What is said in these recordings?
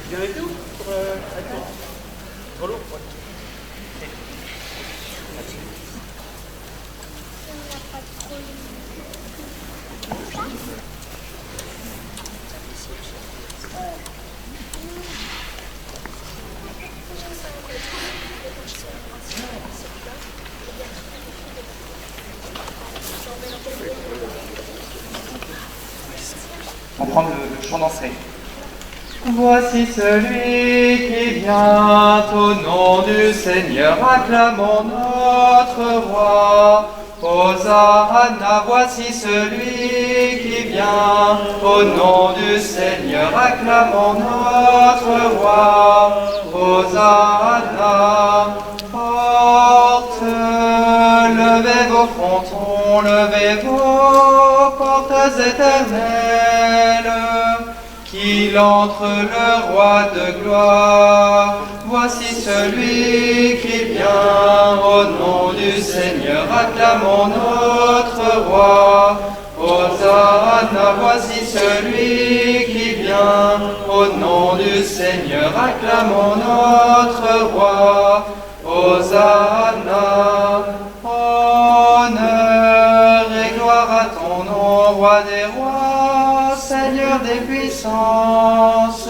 viens avec nous pour Alton Grelot ouais. On va prendre le chant d'entrée. Voici celui qui vient, au nom du Seigneur, acclamons notre roi. Hosanna, voici celui qui vient, au nom du Seigneur, acclamons notre roi. Hosanna, porte, levez vos frontons, levez vos portes éternelles, qu'il entre le roi de gloire. Voici celui qui vient, au nom du Seigneur, acclamons notre roi. Hosanna, voici celui qui vient, au nom du Seigneur, acclamons notre roi. Hosanna, honneur et gloire à ton nom, roi des rois, Seigneur des puissances.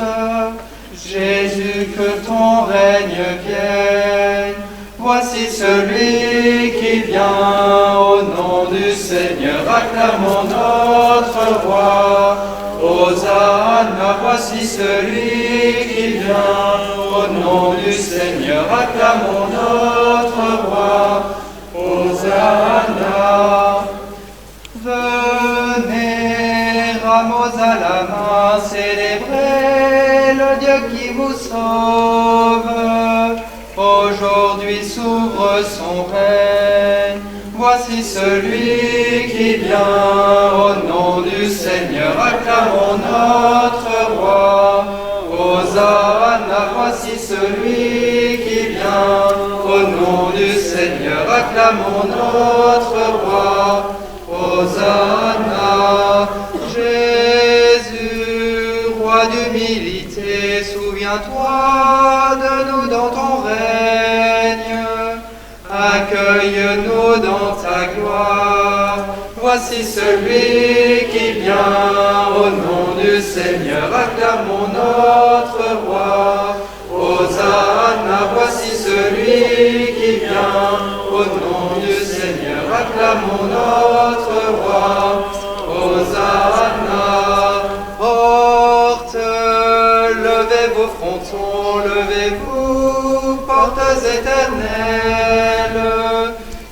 Jésus, que ton règne vienne. Voici celui qui vient, au nom du Seigneur, acclamons notre roi. Hosanna, voici celui qui vient, au nom du Seigneur, acclamons notre roi. Hosanna, venez, rameaux à la main, célébrez le Dieu qui vous sauve. Aujourd'hui s'ouvre son règne. Voici celui qui vient, au nom du Seigneur, acclamons notre roi. Hosanna, voici celui qui vient, au nom du Seigneur, acclamons notre roi. Hosanna, Jésus, roi d'humilité, souviens-toi de nous dans ton règne. Accueille-nous dans ta gloire. Voici celui qui vient, au nom du Seigneur, acclamons notre roi. Hosanna, voici celui qui vient, au nom du Seigneur, acclamons notre roi. Hosanna, porte, levez vos frontons, levez-vous, portes éternelles,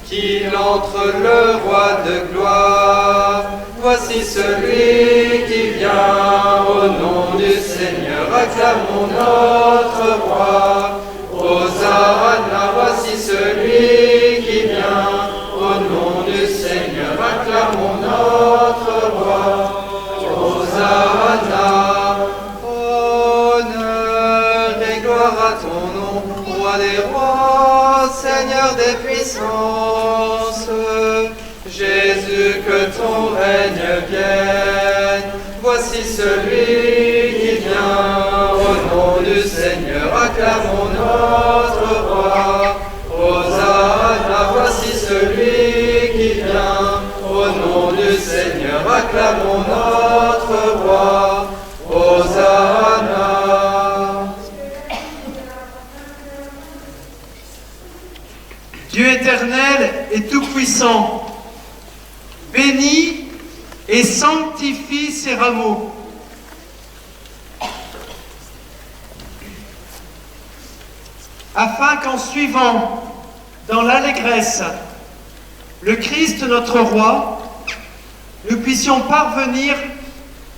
qu'il entre le roi de gloire. Voici celui qui vient, au nom du Seigneur, acclamons notre roi. Hosanna, voici celui qui vient, au nom du Seigneur, acclamons notre roi. Hosanna, honneur et gloire à ton nom, roi des rois, Seigneur des puissances. Jésus, que ton règne vienne. Voici celui qui vient, au nom du Seigneur, acclamons notre roi. Hosanna, voici celui qui vient, au nom du Seigneur, acclamons notre roi. Hosanna. Dieu éternel et tout-puissant, bénis et sanctifie ces rameaux. Afin qu'en suivant dans l'allégresse le Christ notre roi, nous puissions parvenir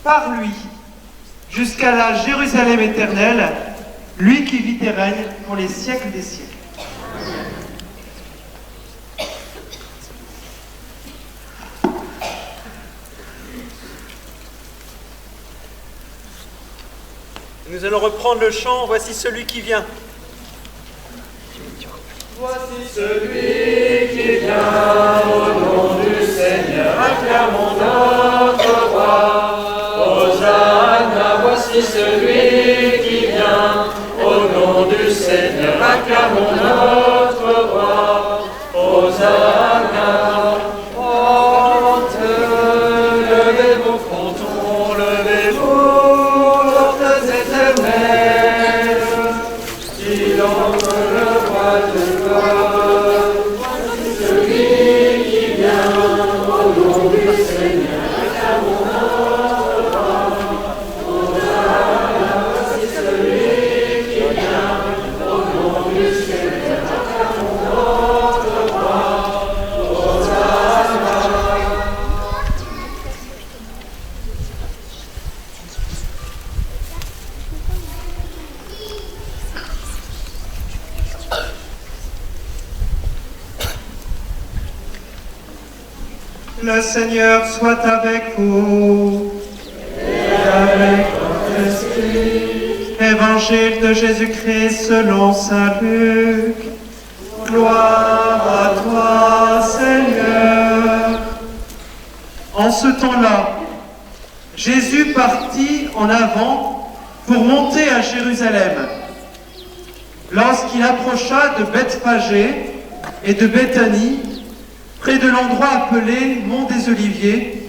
par lui jusqu'à la Jérusalem éternelle, lui qui vit et règne pour les siècles des siècles. Nous allons reprendre le chant, voici celui qui vient. Voici celui qui vient, au nom du Seigneur, acclamons notre roi. Hosanna, voici celui qui vient, levez vos frontons, levez-vous, portes éternelles, il entre le roi de gloire. Celui qui vient au nom du Seigneur, c'est celui qui vient au nom du Seigneur, notre roi, Le Seigneur soit avec vous. Et avec votre esprit. Évangile de Jésus-Christ selon saint Luc. Gloire à toi, Seigneur. En ce temps-là, Jésus partit en avant pour monter à Jérusalem. Lorsqu'il approcha de Bethphagée et de Béthanie, près de l'endroit appelé Mont des Oliviers,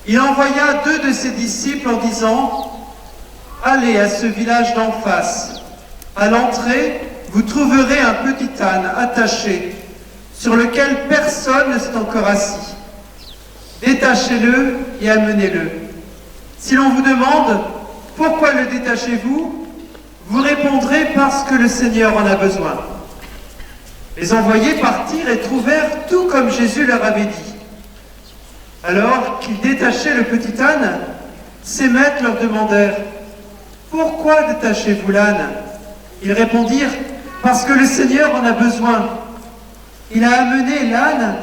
il envoya 2 de ses disciples en disant « Allez à ce village d'en face. À l'entrée, vous trouverez un petit âne attaché, sur lequel personne ne s'est encore assis. Détachez-le et amenez-le. Si l'on vous demande « Pourquoi le détachez-vous ?», vous répondrez « Parce que le Seigneur en a besoin. » Les envoyés partirent et trouvèrent tout comme Jésus leur avait dit. Alors qu'ils détachaient le petit âne, ses maîtres leur demandèrent « Pourquoi détachez-vous l'âne ?» Ils répondirent « Parce que le Seigneur en a besoin. » Il a amené l'âne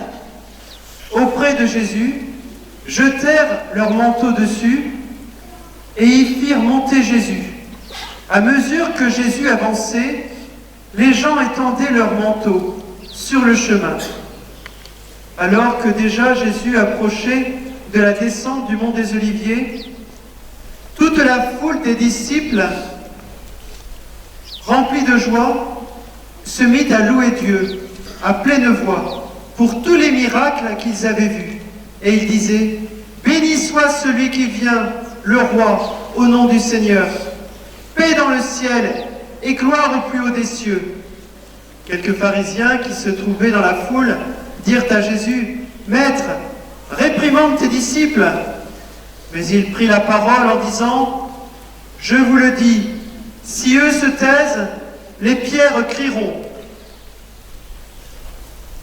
auprès de Jésus, jetèrent leur manteau dessus et y firent monter Jésus. À mesure que Jésus avançait, les gens étendaient leurs manteaux sur le chemin. Alors que déjà Jésus approchait de la descente du mont des Oliviers, toute la foule des disciples, remplie de joie, se mit à louer Dieu à pleine voix pour tous les miracles qu'ils avaient vus. Et ils disaient « Béni soit celui qui vient, le roi, au nom du Seigneur. Paix dans le ciel et gloire au plus haut des cieux. » Quelques pharisiens qui se trouvaient dans la foule dirent à Jésus « Maître, réprimande tes disciples. » Mais il prit la parole en disant « Je vous le dis, si eux se taisent, les pierres crieront. »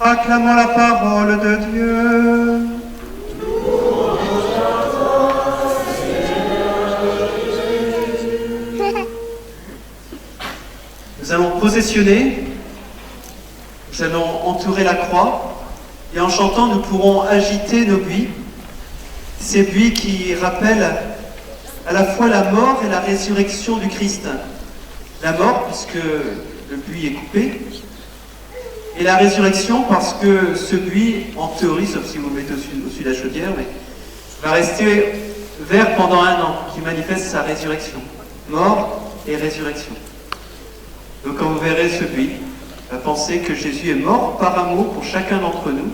Acclamons la parole de Dieu. Nous allons possessionner, nous allons entourer la croix, et en chantant, nous pourrons agiter nos buis, ces buis qui rappellent à la fois la mort et la résurrection du Christ. La mort, puisque le buis est coupé, et la résurrection, parce que ce buis, en théorie, sauf si vous le mettez au-dessus de la chaudière, mais va rester vert pendant 1 an, qui manifeste sa résurrection. Mort et résurrection. Donc quand vous verrez ce buis, pensez que Jésus est mort par amour pour chacun d'entre nous,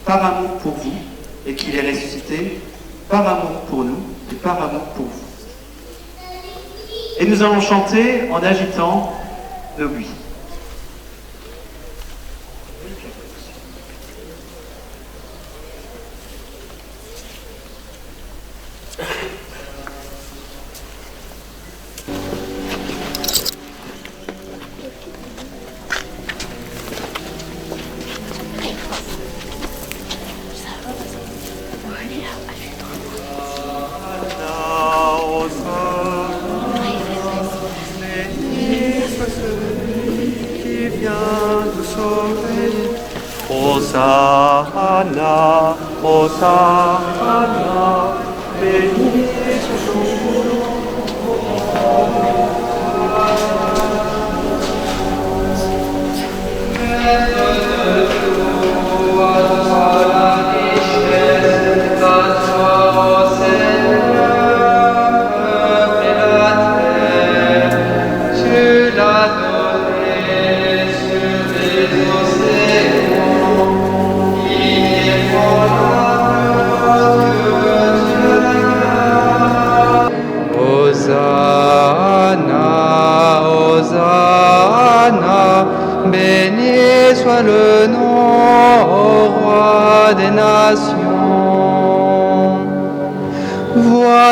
par amour pour vous, et qu'il est ressuscité par amour pour nous et par amour pour vous. Et nous allons chanter en agitant nos buis. Hosanna, Hosanna, béni soit son nom. Oh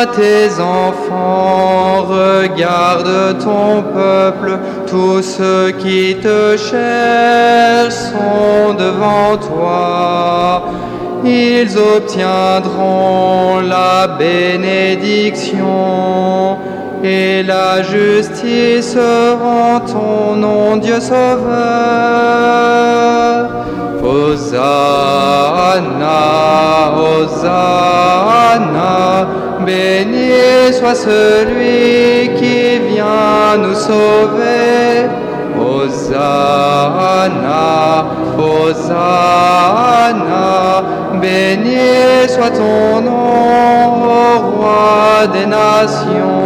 tes enfants, regarde ton peuple, tous ceux qui te cherchent sont devant toi. Ils obtiendront la bénédiction et la justice en ton nom, Dieu Sauveur. Hosanna, Hosanna, béni soit celui qui vient nous sauver. Hosanna, Hosanna, béni soit ton nom, ô roi des nations.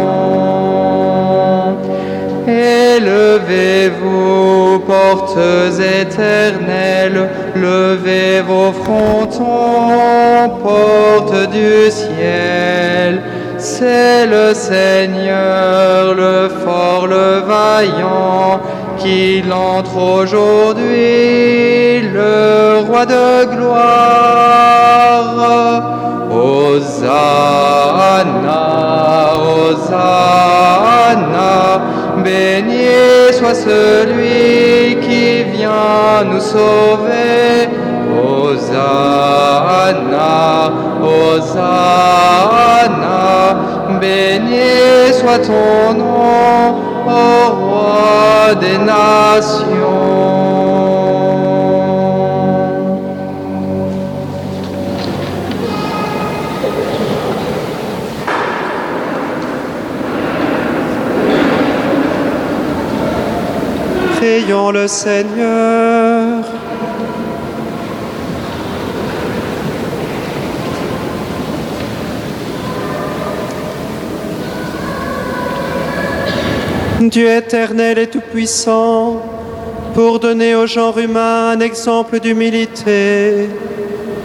Élevez-vous, portes éternelles, levez vos frontons, portes du ciel. C'est le Seigneur, le fort, le vaillant, qu'il entre aujourd'hui, le roi de gloire. Hosanna, Hosanna, béni soit celui qui vient nous sauver. Hosanna, Hosanna, béni soit ton nom, ô roi des nations. Prions le Seigneur. Dieu éternel et tout-puissant, pour donner au genre humain un exemple d'humilité,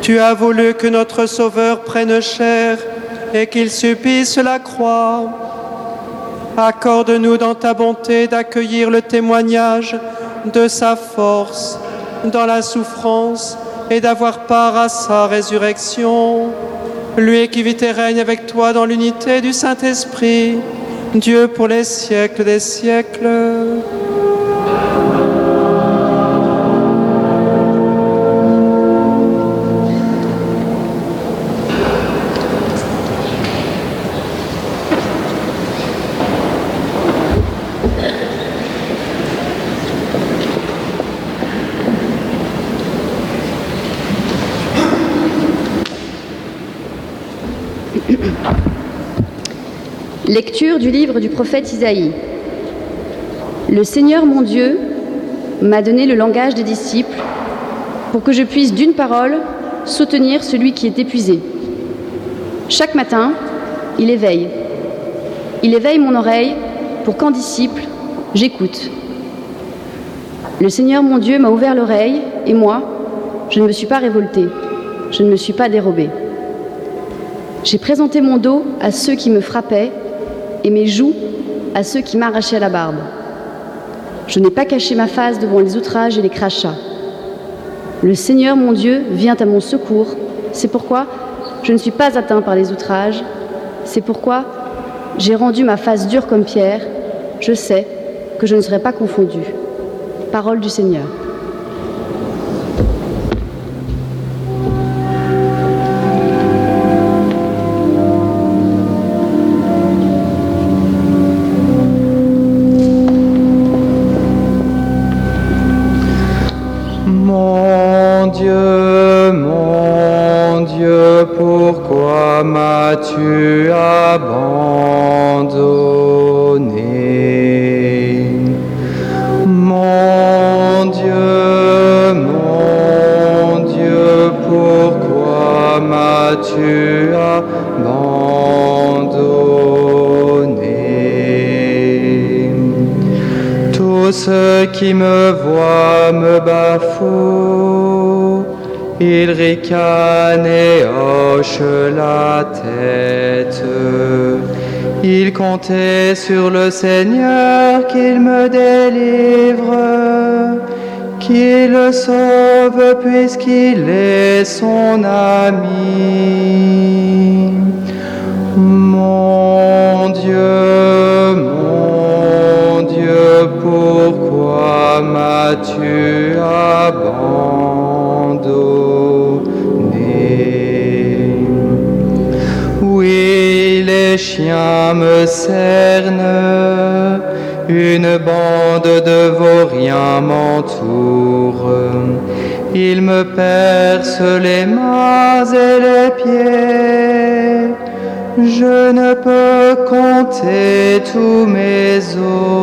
tu as voulu que notre Sauveur prenne chair et qu'il supplie sur la croix. Accorde-nous dans ta bonté d'accueillir le témoignage de sa force dans la souffrance et d'avoir part à sa résurrection. Lui qui vit et règne avec toi dans l'unité du Saint-Esprit, Dieu pour les siècles des siècles. Lecture du livre du prophète Isaïe. Le Seigneur mon Dieu m'a donné le langage des disciples pour que je puisse d'une parole soutenir celui qui est épuisé. Chaque matin, il éveille. Il éveille mon oreille pour qu'en disciple, j'écoute. Le Seigneur mon Dieu m'a ouvert l'oreille et moi, je ne me suis pas révoltée, je ne me suis pas dérobée. J'ai présenté mon dos à ceux qui me frappaient et mes joues à ceux qui m'arrachaient la barbe. Je n'ai pas caché ma face devant les outrages et les crachats. Le Seigneur mon Dieu vient à mon secours, c'est pourquoi je ne suis pas atteint par les outrages, c'est pourquoi j'ai rendu ma face dure comme pierre, je sais que je ne serai pas confondu. Parole du Seigneur. Mon Dieu, pourquoi m'as-tu abandonné? Mon Dieu, pourquoi m'as-tu abandonné? Tous ceux qui me voient me bafouent. Ils ricanent et hochent la tête. Ils comptaient sur le Seigneur qu'il me délivre, qu'il le sauve puisqu'il est son ami. Mon des chiens me cernent, une bande de vauriens m'entoure. Ils me percent les mains et les pieds. Je ne peux compter tous mes os.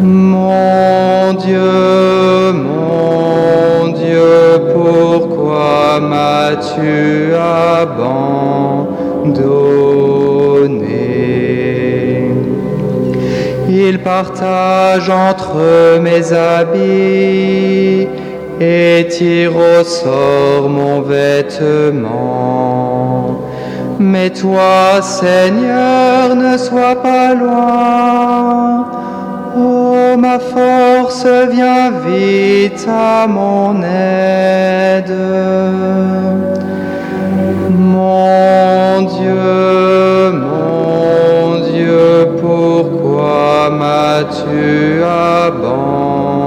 Mon Dieu, pourquoi m'as-tu abandonné? Il partage entre mes habits et tire au sort mon vêtement. Mais toi, Seigneur, ne sois pas loin. Oh, ma force, viens vite à mon aide. Mon Dieu, pourquoi m'as-tu abandonné?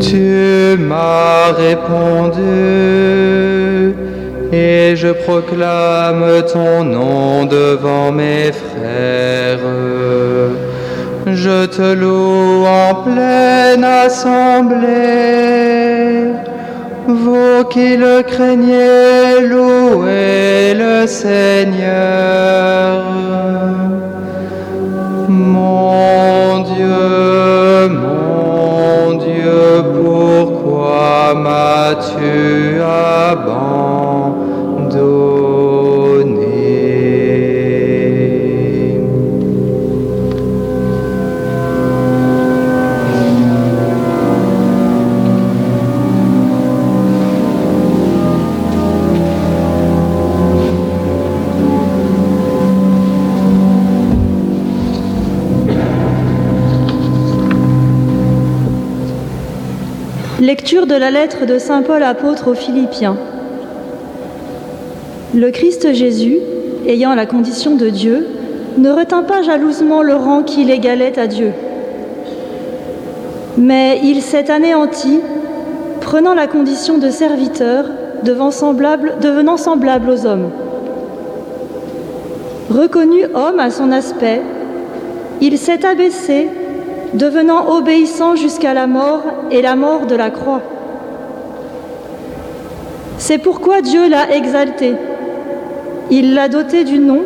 Tu m'as répondu, et je proclame ton nom devant mes frères. Je te loue en pleine assemblée. Vous qui le craignez, louez le Seigneur. Mon Dieu, pourquoi m'as-tu abandonné? Lecture de la lettre de saint Paul apôtre aux Philippiens. Le Christ Jésus, ayant la condition de Dieu, ne retint pas jalousement le rang qui l'égalait à Dieu. Mais il s'est anéanti, prenant la condition de serviteur, devenant semblable aux hommes. Reconnu homme à son aspect, il s'est abaissé, devenant obéissant jusqu'à la mort et la mort de la croix. C'est pourquoi Dieu l'a exalté. Il l'a doté du nom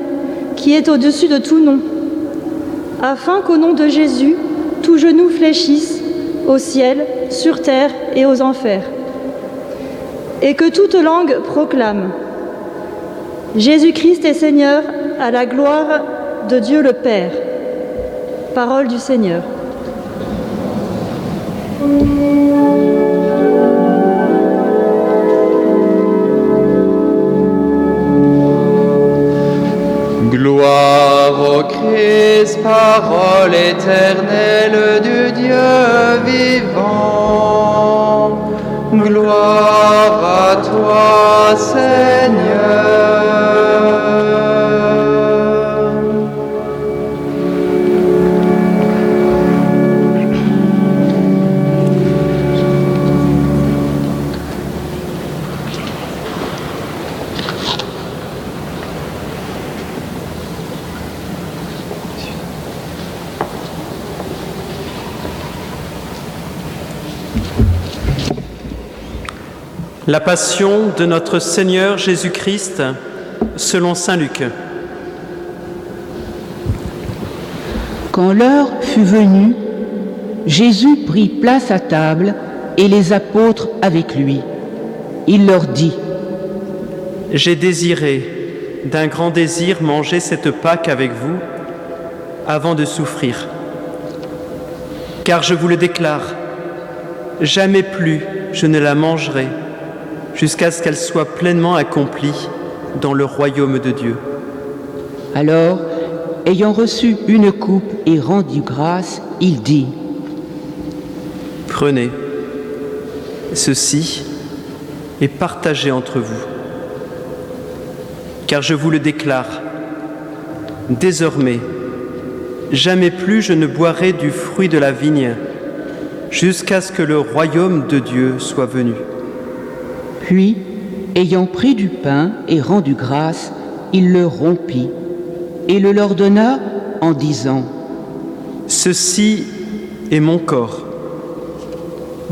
qui est au-dessus de tout nom, afin qu'au nom de Jésus, tout genou fléchisse au ciel, sur terre et aux enfers, et que toute langue proclame: Jésus-Christ est Seigneur, à la gloire de Dieu le Père. Parole du Seigneur. Gloire au Christ, parole éternelle du Dieu vivant. Gloire à toi, Seigneur. La passion de notre Seigneur Jésus-Christ selon saint Luc. Quand l'heure fut venue, Jésus prit place à table et les apôtres avec lui. Il leur dit: J'ai désiré d'un grand désir manger cette Pâque avec vous avant de souffrir. Car je vous le déclare, jamais plus je ne la mangerai jusqu'à ce qu'elle soit pleinement accomplie dans le royaume de Dieu. Alors, ayant reçu une coupe et rendu grâce, il dit: Prenez ceci et partagez entre vous. Car je vous le déclare, désormais, jamais plus je ne boirai du fruit de la vigne jusqu'à ce que le royaume de Dieu soit venu. Puis, ayant pris du pain et rendu grâce, il le rompit et le leur donna en disant : Ceci est mon corps,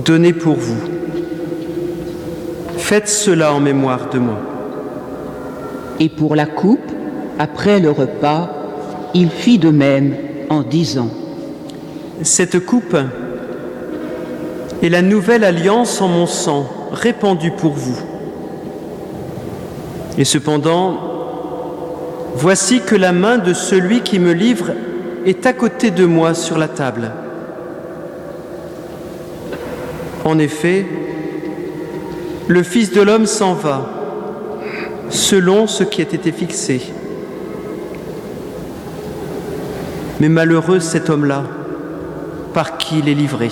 donné pour vous. Faites cela en mémoire de moi. Et pour la coupe, après le repas, il fit de même en disant : Cette coupe est la nouvelle alliance en mon sang, répandue pour vous. Et cependant, voici que la main de celui qui me livre est à côté de moi sur la table. En effet, le Fils de l'homme s'en va, selon ce qui a été fixé. Mais malheureux cet homme-là, par qui il est livré.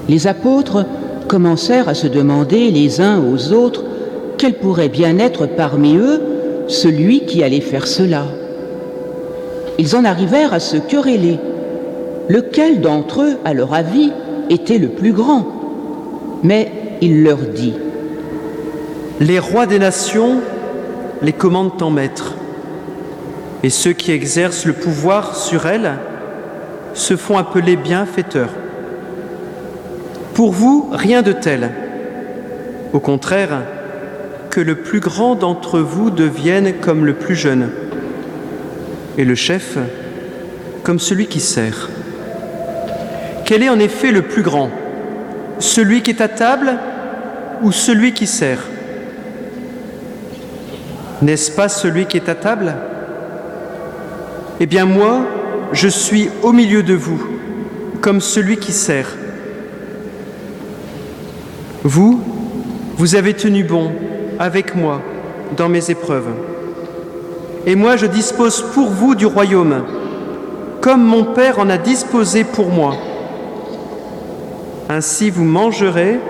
Les apôtres commencèrent à se demander les uns aux autres quel pourrait bien être parmi eux celui qui allait faire cela. Ils en arrivèrent à se quereller. Lequel d'entre eux, à leur avis, était le plus grand ? Mais il leur dit : Les rois des nations les commandent en maître, et ceux qui exercent le pouvoir sur elles se font appeler bienfaiteurs. Pour vous, rien de tel. Au contraire, que le plus grand d'entre vous devienne comme le plus jeune, et le chef comme celui qui sert. Quel est en effet le plus grand ? Celui qui est à table ou celui qui sert ? N'est-ce pas celui qui est à table ? Eh bien moi, je suis au milieu de vous, comme celui qui sert. Vous avez tenu bon avec moi dans mes épreuves. Et moi, je dispose pour vous du royaume, comme mon Père en a disposé pour moi. Ainsi vous mangerez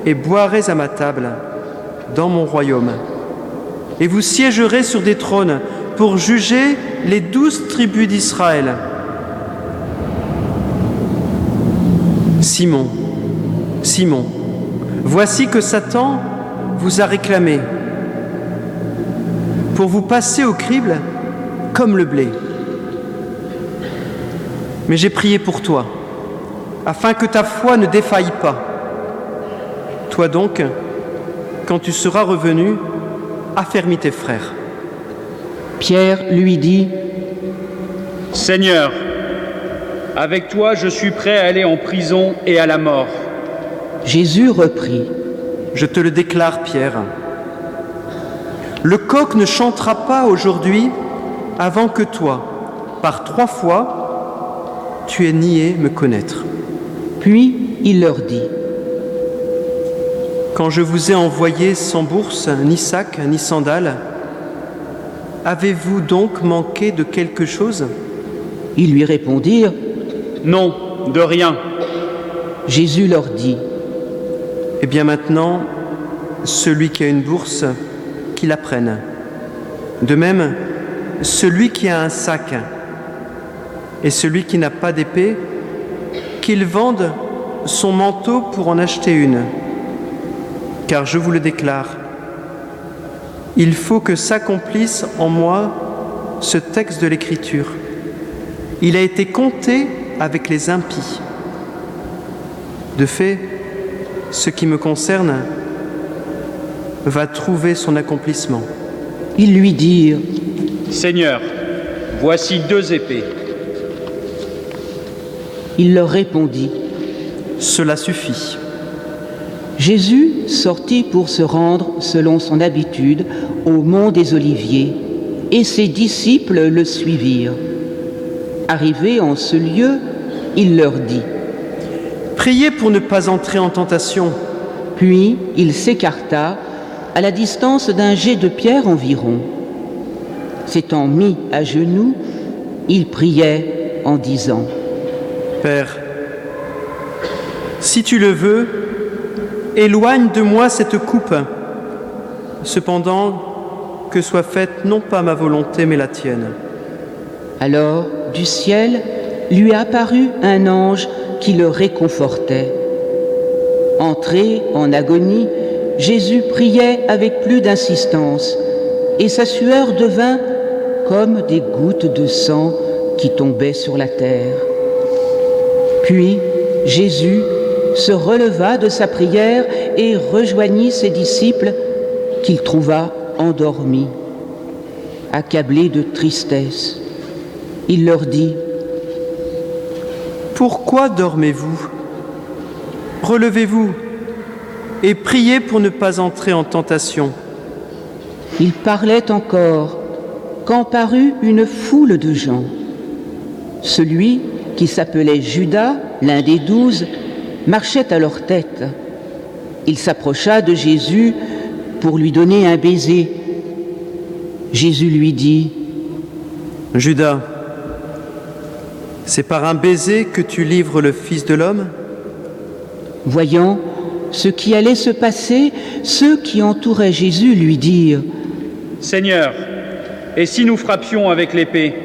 et boirez à ma table dans mon royaume. Et vous siégerez sur des trônes pour juger les 12 tribus d'Israël. Simon, Simon, voici que Satan vous a réclamé pour vous passer au crible comme le blé. Mais j'ai prié pour toi, afin que ta foi ne défaille pas. Toi donc, quand tu seras revenu, affermis tes frères. Pierre lui dit : Seigneur, avec toi je suis prêt à aller en prison et à la mort. Jésus reprit : Je te le déclare, Pierre. Le coq ne chantera pas aujourd'hui avant que toi, par 3 fois, tu aies nié me connaître. Puis il leur dit : Quand je vous ai envoyé sans bourse, ni sac, ni sandales, avez-vous donc manqué de quelque chose ? Ils lui répondirent : Non, de rien. Jésus leur dit : Eh bien maintenant, celui qui a une bourse, qu'il la prenne. De même, celui qui a un sac et celui qui n'a pas d'épée, qu'il vende son manteau pour en acheter une. Car je vous le déclare, il faut que s'accomplisse en moi ce texte de l'Écriture. Il a été compté avec les impies. De fait, ce qui me concerne va trouver son accomplissement. Ils lui dirent : Seigneur, voici 2 épées. Il leur répondit : Cela suffit. Jésus sortit pour se rendre, selon son habitude, au mont des Oliviers, et ses disciples le suivirent. Arrivé en ce lieu, il leur dit : Priez pour ne pas entrer en tentation. Puis il s'écarta à la distance d'un jet de pierre environ. S'étant mis à genoux, il priait en disant : Père, si tu le veux, éloigne de moi cette coupe. Cependant, que soit faite non pas ma volonté, mais la tienne. Alors, du ciel, lui apparut un ange qui le réconfortait. Entré en agonie, Jésus priait avec plus d'insistance, et sa sueur devint comme des gouttes de sang qui tombaient sur la terre. Puis Jésus se releva de sa prière et rejoignit ses disciples qu'il trouva endormis. Accablé de tristesse, il leur dit : « Pourquoi dormez-vous ? Relevez-vous et priez pour ne pas entrer en tentation. » Il parlait encore quand parut une foule de gens. Celui qui s'appelait Judas, l'un des 12, marchait à leur tête. Il s'approcha de Jésus pour lui donner un baiser. Jésus lui dit : « Judas, c'est par un baiser que tu livres le Fils de l'homme ?» Voyant ce qui allait se passer, ceux qui entouraient Jésus lui dirent : « Seigneur, et si nous frappions avec l'épée ? »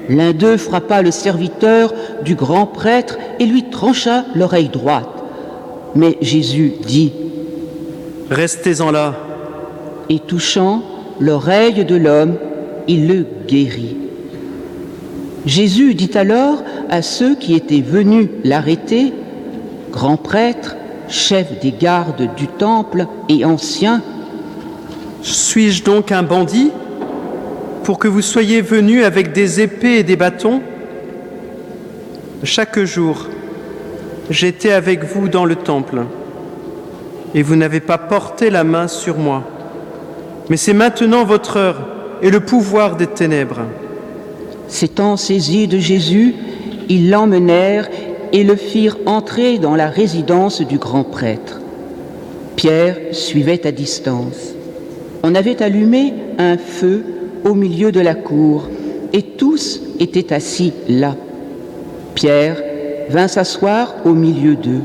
L'un d'eux frappa le serviteur du grand prêtre et lui trancha l'oreille droite. Mais Jésus dit : « Restez-en là. » Et touchant l'oreille de l'homme, il le guérit. Jésus dit alors à ceux qui étaient venus l'arrêter, grand prêtre, chef des gardes du temple et ancien : « Suis-je donc un bandit pour que vous soyez venus avec des épées et des bâtons ? Chaque jour, j'étais avec vous dans le temple, et vous n'avez pas porté la main sur moi. Mais c'est maintenant votre heure et le pouvoir des ténèbres. » S'étant saisis de Jésus, ils l'emmenèrent et le firent entrer dans la résidence du grand prêtre. Pierre suivait à distance. On avait allumé un feu au milieu de la cour, et tous étaient assis là. Pierre vint s'asseoir au milieu d'eux.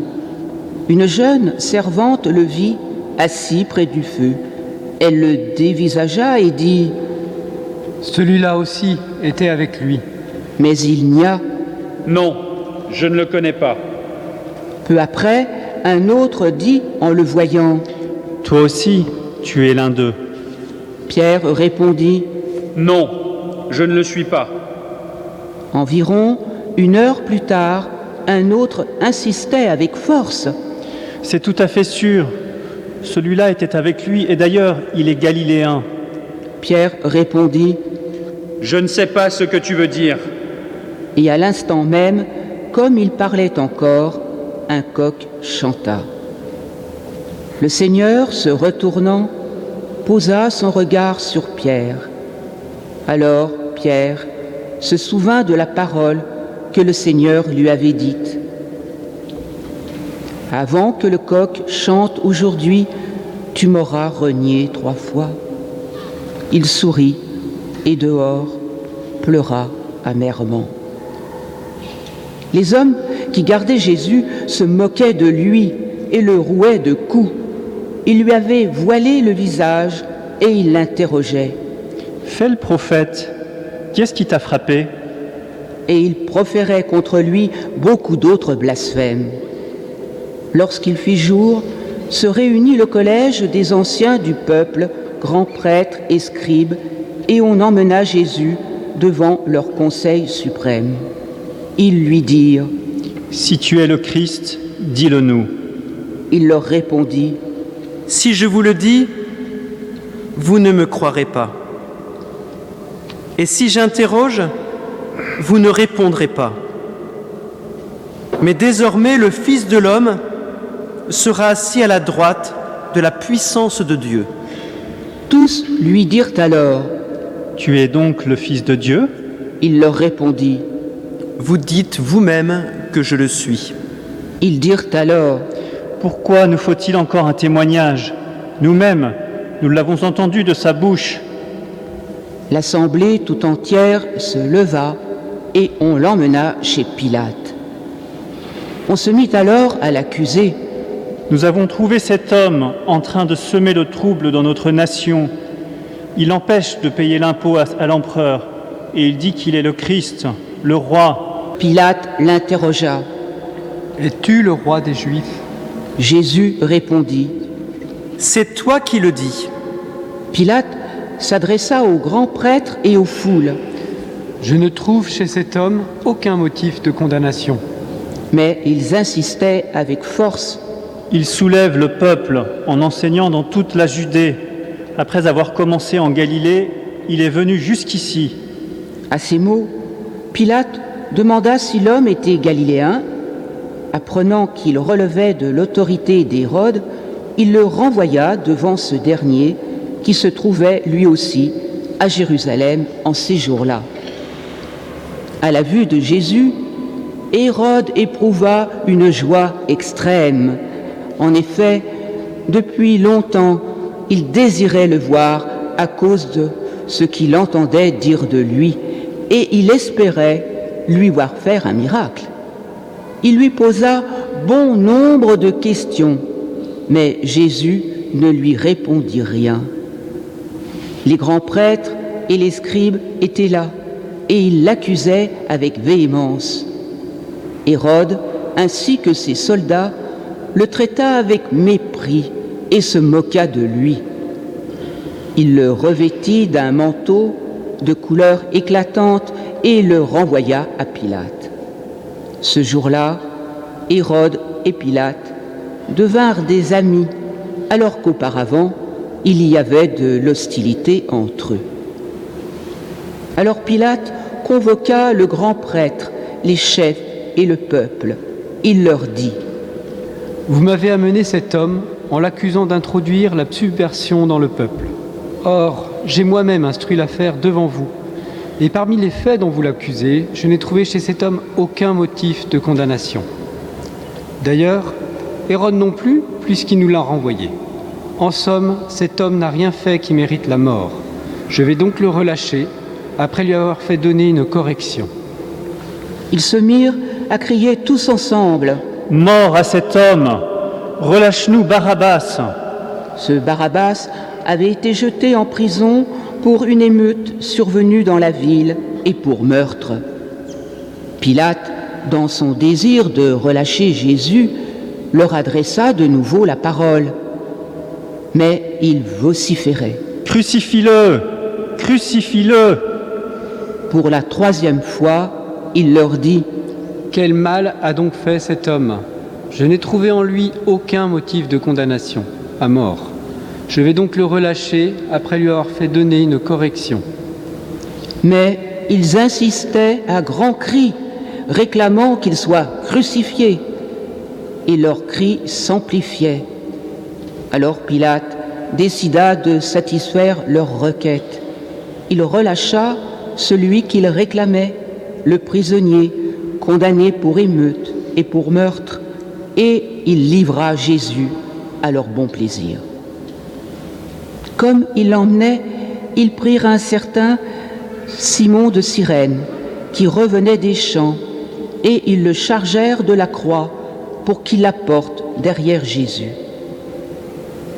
Une jeune servante le vit assis près du feu. Elle le dévisagea et dit : « Celui-là aussi était avec lui. » Mais il nia. « Non, je ne le connais pas. » Peu après, un autre dit en le voyant : « Toi aussi, tu es l'un d'eux. » Pierre répondit : « Non, je ne le suis pas. » Environ 1 heure plus tard, un autre insistait avec force : « C'est tout à fait sûr. Celui-là était avec lui, et d'ailleurs, il est galiléen. » Pierre répondit : « Je ne sais pas ce que tu veux dire. » Et à l'instant même, comme il parlait encore, un coq chanta. Le Seigneur, se retournant, posa son regard sur Pierre. Alors Pierre se souvint de la parole que le Seigneur lui avait dite. « Avant que le coq chante aujourd'hui, tu m'auras renié 3 fois. » Il sourit et dehors pleura amèrement. Les hommes qui gardaient Jésus se moquaient de lui et le rouaient de coups. Ils lui avaient voilé le visage et ils l'interrogeaient. « Fais le prophète, qu'est-ce qui t'a frappé ?» Et ils proféraient contre lui beaucoup d'autres blasphèmes. Lorsqu'il fit jour, se réunit le collège des anciens du peuple, grands prêtres et scribes, et on emmena Jésus devant leur conseil suprême. Ils lui dirent : « Si tu es le Christ, dis-le-nous. » Il leur répondit : « Si je vous le dis, vous ne me croirez pas. Et si j'interroge, vous ne répondrez pas. Mais désormais, le Fils de l'homme sera assis à la droite de la puissance de Dieu. » Tous lui dirent alors : « Tu es donc le Fils de Dieu ?» Il leur répondit : « Vous dites vous-même que je le suis. » Ils dirent alors : « Pourquoi nous faut-il encore un témoignage ? Nous-mêmes, nous l'avons entendu de sa bouche. » L'assemblée tout entière se leva et on l'emmena chez Pilate. On se mit alors à l'accuser. « Nous avons trouvé cet homme en train de semer le trouble dans notre nation. Il empêche de payer l'impôt à l'empereur et il dit qu'il est le Christ, le roi. » Pilate l'interrogea. « Es-tu le roi des Juifs ?» Jésus répondit : « c'est toi qui le dis. Pilate s'adressa aux grands prêtres et aux foules. Je ne trouve chez cet homme aucun motif de condamnation. Mais ils insistaient avec force. Il soulève le peuple en enseignant dans toute la Judée. Après avoir commencé en Galilée, il est venu jusqu'ici. À ces mots, Pilate demanda si l'homme était galiléen. Apprenant qu'il relevait de l'autorité d'Hérode, il le renvoya devant ce dernier qui se trouvait lui aussi à Jérusalem en ces jours-là. À la vue de Jésus, Hérode éprouva une joie extrême. En effet, depuis longtemps, il désirait le voir à cause de ce qu'il entendait dire de lui, et il espérait lui voir faire un miracle. Il lui posa bon nombre de questions, mais Jésus ne lui répondit rien. Les grands prêtres et les scribes étaient là, et ils l'accusaient avec véhémence. Hérode, ainsi que ses soldats, le traita avec mépris et se moqua de lui. Il le revêtit d'un manteau de couleur éclatante et le renvoya à Pilate. Ce jour-là, Hérode et Pilate devinrent des amis, alors qu'auparavant, il y avait de l'hostilité entre eux. Alors Pilate convoqua le grand prêtre, les chefs et le peuple. Il leur dit : Vous m'avez amené cet homme en l'accusant d'introduire la subversion dans le peuple. Or, j'ai moi-même instruit l'affaire devant vous. Et parmi les faits dont vous l'accusez, je n'ai trouvé chez cet homme aucun motif de condamnation. D'ailleurs, Hérode non plus, puisqu'il nous l'a renvoyé. En somme, cet homme n'a rien fait qui mérite la mort. Je vais donc le relâcher, après lui avoir fait donner une correction. Ils se mirent à crier tous ensemble : Mort à cet homme! Relâche-nous Barabbas! Ce Barabbas avait été jeté en prison pour une émeute survenue dans la ville et pour meurtre. Pilate, dans son désir de relâcher Jésus, leur adressa de nouveau la parole. Mais ils vociféraient. Crucifie-le! Crucifie-le! Pour la troisième fois, il leur dit : Quel mal a donc fait cet homme ? Je n'ai trouvé en lui aucun motif de condamnation, à mort. Je vais donc le relâcher après lui avoir fait donner une correction. Mais ils insistaient à grands cris, réclamant qu'il soit crucifié. Et leurs cris s'amplifiaient. Alors Pilate décida de satisfaire leur requête. Il relâcha celui qu'il réclamait, le prisonnier, condamné pour émeute et pour meurtre, et il livra Jésus à leur bon plaisir. Comme il l'emmenait, ils prirent un certain Simon de Cyrène, qui revenait des champs, et ils le chargèrent de la croix pour qu'il la porte derrière Jésus.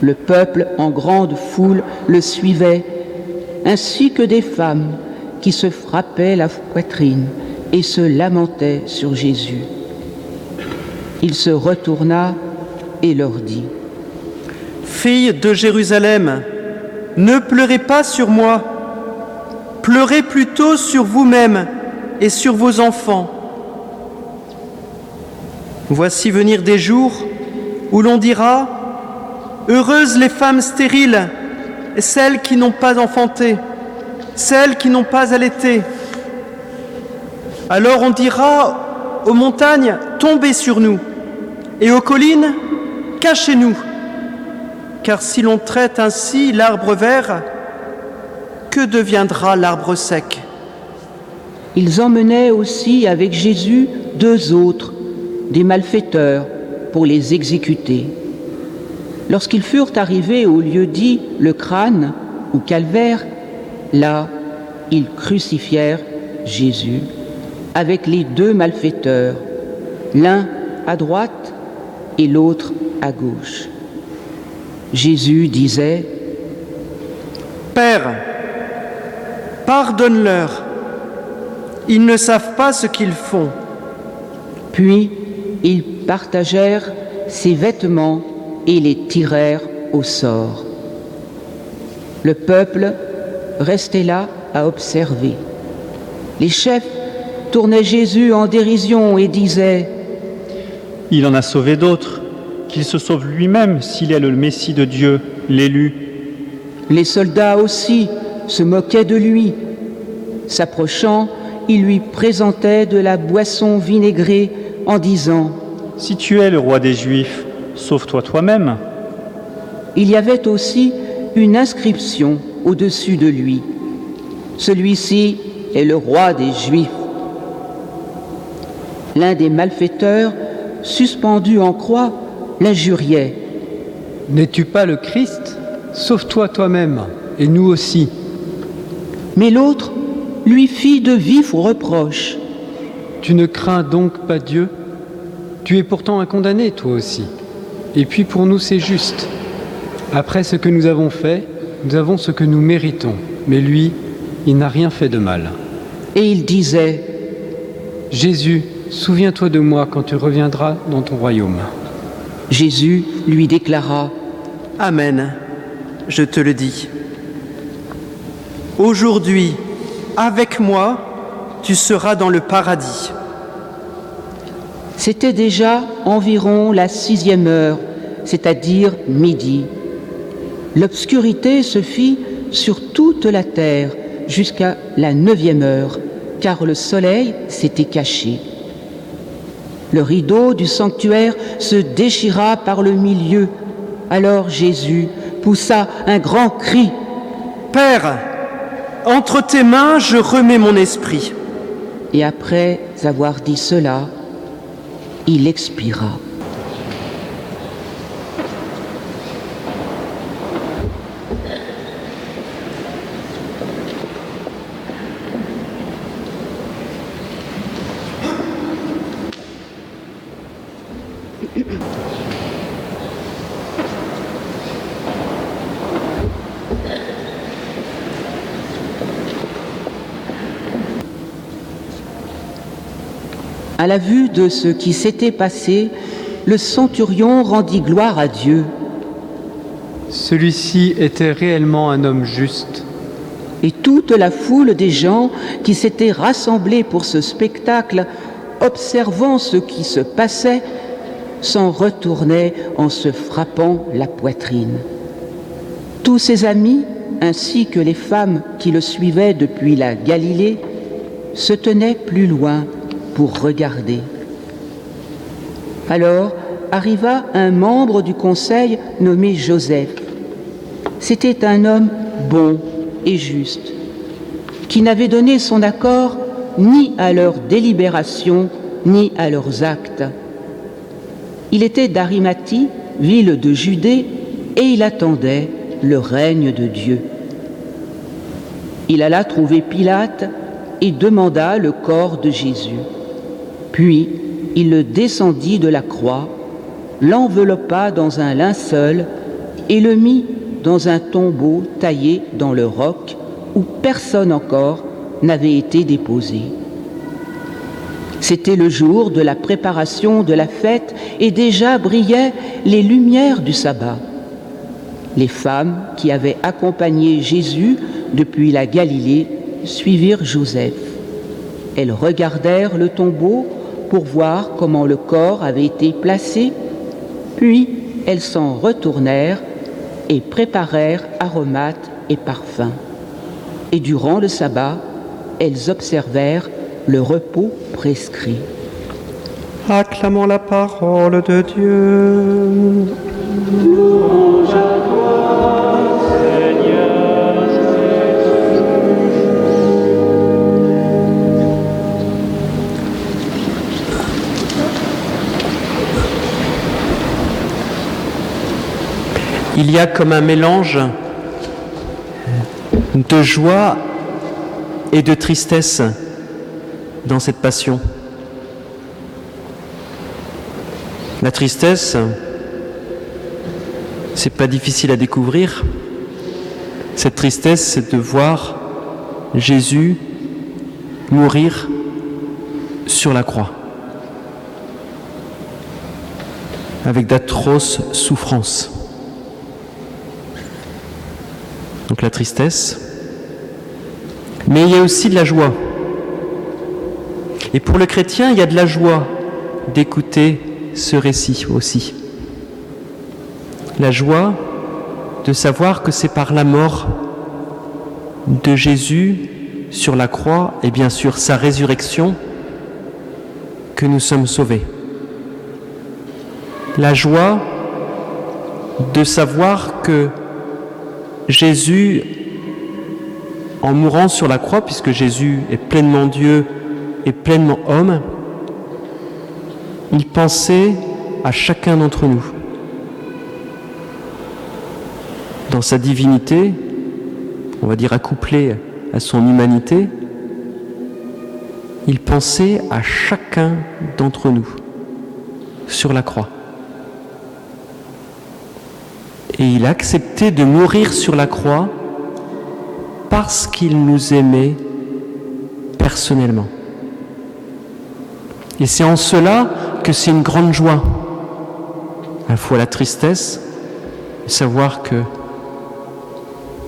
Le peuple en grande foule le suivait, ainsi que des femmes qui se frappaient la poitrine et se lamentaient sur Jésus. Il se retourna et leur dit : Filles de Jérusalem, ne pleurez pas sur moi, pleurez plutôt sur vous-mêmes et sur vos enfants. Voici venir des jours où l'on dira : heureuses les femmes stériles, celles qui n'ont pas enfanté, celles qui n'ont pas allaité. Alors on dira aux montagnes : tombez sur nous, et aux collines : cachez-nous. Car si l'on traite ainsi l'arbre vert, que deviendra l'arbre sec ? Ils emmenaient aussi avec Jésus 2 autres, des malfaiteurs, pour les exécuter. Lorsqu'ils furent arrivés au lieu dit le crâne ou calvaire, là, ils crucifièrent Jésus avec les 2 malfaiteurs, l'un à droite et l'autre à gauche. Jésus disait : Père, pardonne-leur, ils ne savent pas ce qu'ils font. Puis ils partagèrent ses vêtements et les tirèrent au sort. Le peuple restait là à observer. Les chefs tournaient Jésus en dérision et disaient « Il en a sauvé d'autres, qu'il se sauve lui-même s'il est le Messie de Dieu, l'élu. » Les soldats aussi se moquaient de lui. S'approchant, ils lui présentaient de la boisson vinaigrée en disant « Si tu es le roi des Juifs, sauve-toi toi-même. » Il y avait aussi une inscription au-dessus de lui. Celui-ci est le roi des Juifs. L'un des malfaiteurs, suspendu en croix, l'injuriait. « N'es-tu pas le Christ ? Sauve-toi toi-même, et nous aussi. » Mais l'autre lui fit de vifs reproches. « Tu ne crains donc pas Dieu ? Tu es pourtant un condamné, toi aussi. Et puis pour nous, c'est juste. Après ce que nous avons fait, nous avons ce que nous méritons. Mais lui, il n'a rien fait de mal. » Et il disait « Jésus, souviens-toi de moi quand tu reviendras dans ton royaume. » Jésus lui déclara « Amen, je te le dis. Aujourd'hui, avec moi, tu seras dans le paradis. » C'était déjà environ la 6e heure, c'est-à-dire midi. L'obscurité se fit sur toute la terre jusqu'à la 9e heure, car le soleil s'était caché. Le rideau du sanctuaire se déchira par le milieu. Alors Jésus poussa un grand cri. « Père, entre tes mains, je remets mon esprit. » Et après avoir dit cela, il expira. À la vue de ce qui s'était passé, le centurion rendit gloire à Dieu. Celui-ci était réellement un homme juste. Et toute la foule des gens qui s'étaient rassemblés pour ce spectacle, observant ce qui se passait, s'en retournait en se frappant la poitrine. Tous ses amis, ainsi que les femmes qui le suivaient depuis la Galilée, se tenaient plus loin pour regarder. Alors arriva un membre du conseil nommé Joseph. C'était un homme bon et juste, qui n'avait donné son accord ni à leurs délibérations, ni à leurs actes. Il était d'Arimathie, ville de Judée, et il attendait le règne de Dieu. Il alla trouver Pilate et demanda le corps de Jésus. Puis il le descendit de la croix, l'enveloppa dans un linceul et le mit dans un tombeau taillé dans le roc où personne encore n'avait été déposé. C'était le jour de la préparation de la fête et déjà brillaient les lumières du sabbat. Les femmes qui avaient accompagné Jésus depuis la Galilée suivirent Joseph. Elles regardèrent le tombeau pour voir comment le corps avait été placé, puis elles s'en retournèrent et préparèrent aromates et parfums. Et durant le sabbat, elles observèrent le repos prescrit. Acclamons la parole de Dieu. Louange à toi, Seigneur Jésus. Il y a comme un mélange de joie et de tristesse dans cette passion. La tristesse, c'est pas difficile à découvrir. Cette tristesse, c'est de voir Jésus mourir sur la croix, avec d'atroces souffrances. donc la tristesse, mais il y a aussi de la joie. Et pour le chrétien, il y a de la joie d'écouter ce récit aussi. La joie de savoir que c'est par la mort de Jésus sur la croix et bien sûr sa résurrection que nous sommes sauvés. La joie de savoir que Jésus, en mourant sur la croix, puisque Jésus est pleinement Dieu et pleinement homme, il pensait à chacun d'entre nous. Dans sa divinité, on va dire accouplée à son humanité, il pensait à chacun d'entre nous sur la croix. Et il a accepté de mourir sur la croix parce qu'il nous aimait personnellement. Et c'est en cela que c'est une grande joie, à la fois la tristesse, de savoir que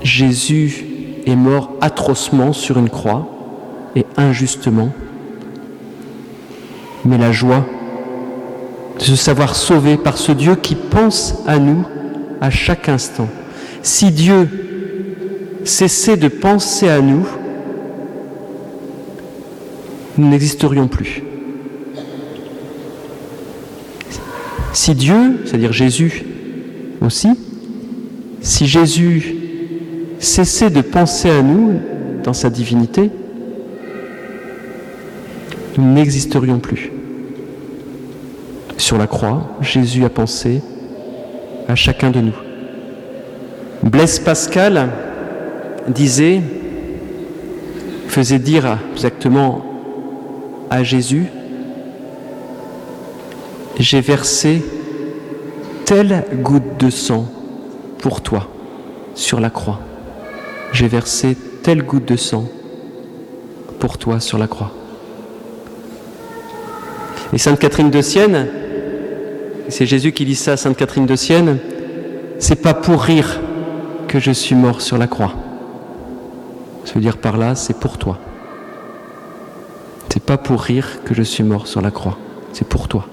Jésus est mort atrocement sur une croix et injustement, mais la joie de se savoir sauvé par ce Dieu qui pense à nous à chaque instant. Si Dieu cessait de penser à nous, nous n'existerions plus. Si Dieu, c'est-à-dire Jésus aussi, si Jésus cessait de penser à nous dans sa divinité, nous n'existerions plus. Sur la croix, Jésus a pensé à chacun de nous. Blaise Pascal faisait dire exactement à Jésus: j'ai versé telle goutte de sang pour toi sur la croix. J'ai versé telle goutte de sang pour toi sur la croix. Et Sainte Catherine de Sienne, c'est Jésus qui dit ça à Sainte Catherine de Sienne, c'est pas pour rire que je suis mort sur la croix. Ça veut dire par là, c'est pour toi. C'est pas pour rire que je suis mort sur la croix, c'est pour toi.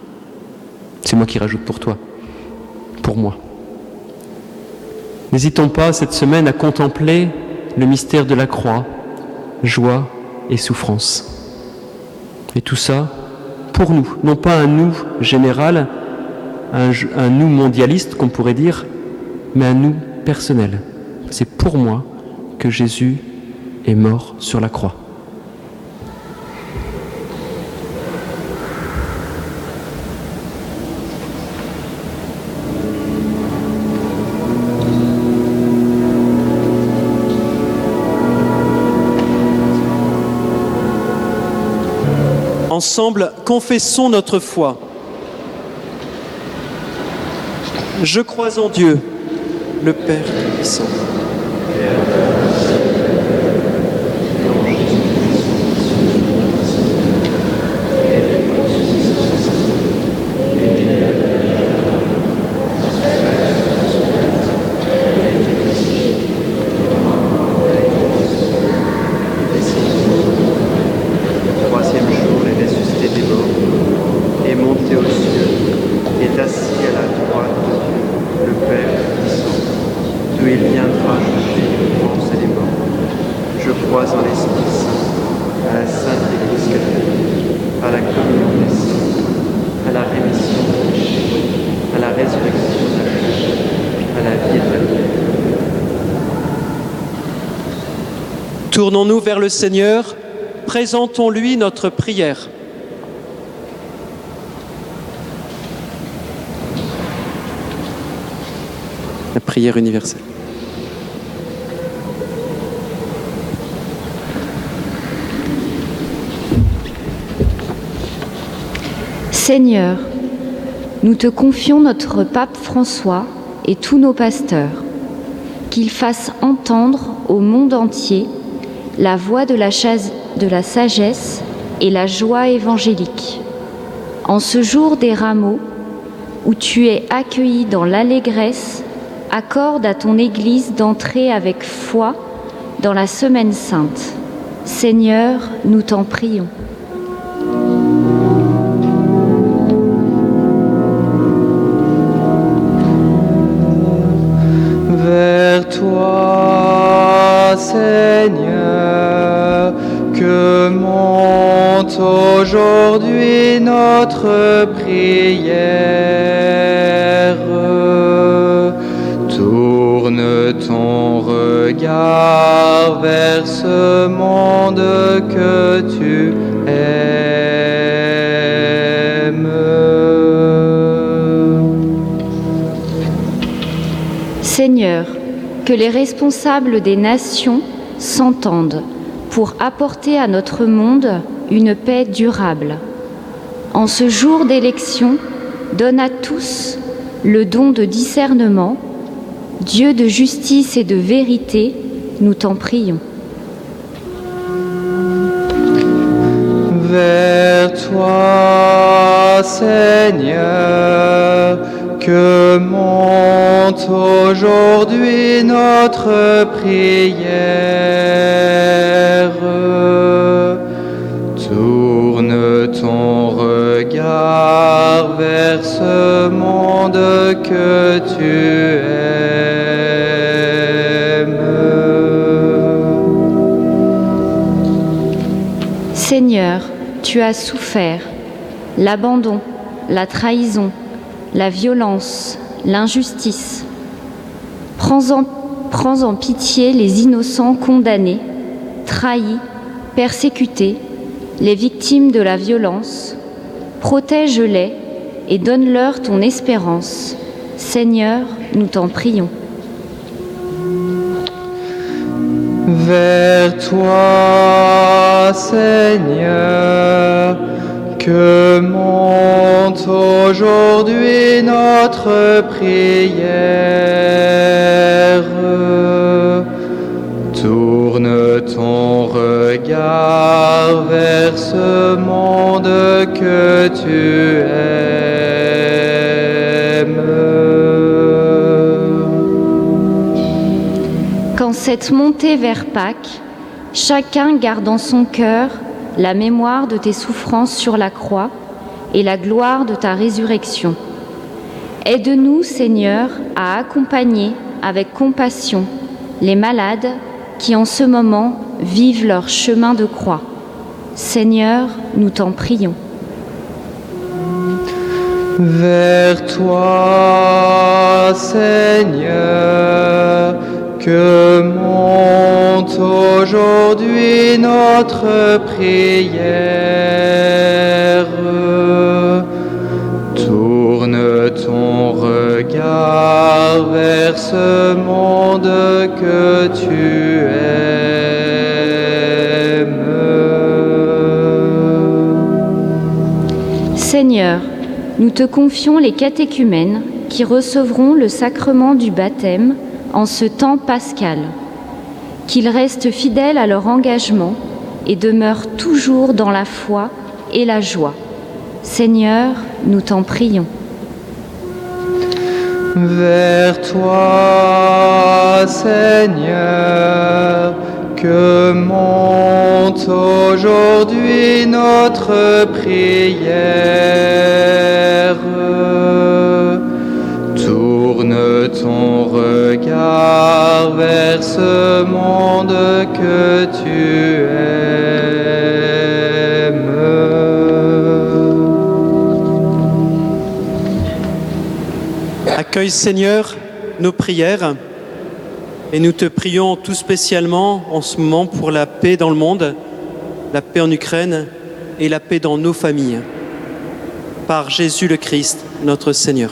C'est moi qui rajoute pour toi, pour moi. N'hésitons pas cette semaine à contempler le mystère de la croix, joie et souffrance. Et tout ça pour nous, non pas un nous général, un nous mondialiste qu'on pourrait dire, mais un nous personnel. C'est pour moi que Jésus est mort sur la croix. Ensemble, confessons notre foi. Je crois en Dieu, le Père Tout-Puissant. Tournons-nous vers le Seigneur, présentons-lui notre prière. La prière universelle. Seigneur, nous te confions notre pape François et tous nos pasteurs, qu'ils fassent entendre au monde entier la voix de la sagesse et la joie évangélique. En ce jour des rameaux, où tu es accueilli dans l'allégresse accorde à ton Église d'entrer avec foi dans la semaine sainte. Seigneur, nous t'en prions. Vers toi, Seigneur, que monte aujourd'hui notre prière. Tourne ton regard vers ce monde que tu aimes. Seigneur, que les responsables des nations s'entendent pour apporter à notre monde une paix durable. En ce jour d'élection, donne à tous le don de discernement. Dieu de justice et de vérité, nous t'en prions. Vers toi, Seigneur, que monte aujourd'hui notre prière. Tourne ton regard vers ce monde que tu aimes. Seigneur, tu as souffert l'abandon, la trahison, la violence, l'injustice. Prends en pitié les innocents condamnés, trahis, persécutés, les victimes de la violence. Protège-les et donne-leur ton espérance. Seigneur, nous t'en prions. Vers toi, Seigneur, que monte aujourd'hui notre prière. Tourne ton regard vers ce monde que tu aimes. Qu'en cette montée vers Pâques, chacun garde en son cœur la mémoire de tes souffrances sur la croix et la gloire de ta résurrection. Aide-nous, Seigneur, à accompagner avec compassion les malades qui en ce moment vivent leur chemin de croix. Seigneur, nous t'en prions. Vers toi, Seigneur, que monte aujourd'hui notre prière. Tourne ton regard vers ce monde que tu aimes. Seigneur, nous te confions les catéchumènes qui recevront le sacrement du baptême en ce temps pascal. Qu'ils restent fidèles à leur engagement et demeurent toujours dans la foi et la joie. Seigneur, nous t'en prions. Vers toi, Seigneur, que monte aujourd'hui notre prière. Tourne ton regard vers ce monde que tu aimes. Accueille, Seigneur, nos prières et nous te prions tout spécialement en ce moment pour la paix dans le monde, la paix en Ukraine et la paix dans nos familles. Par Jésus le Christ, notre Seigneur.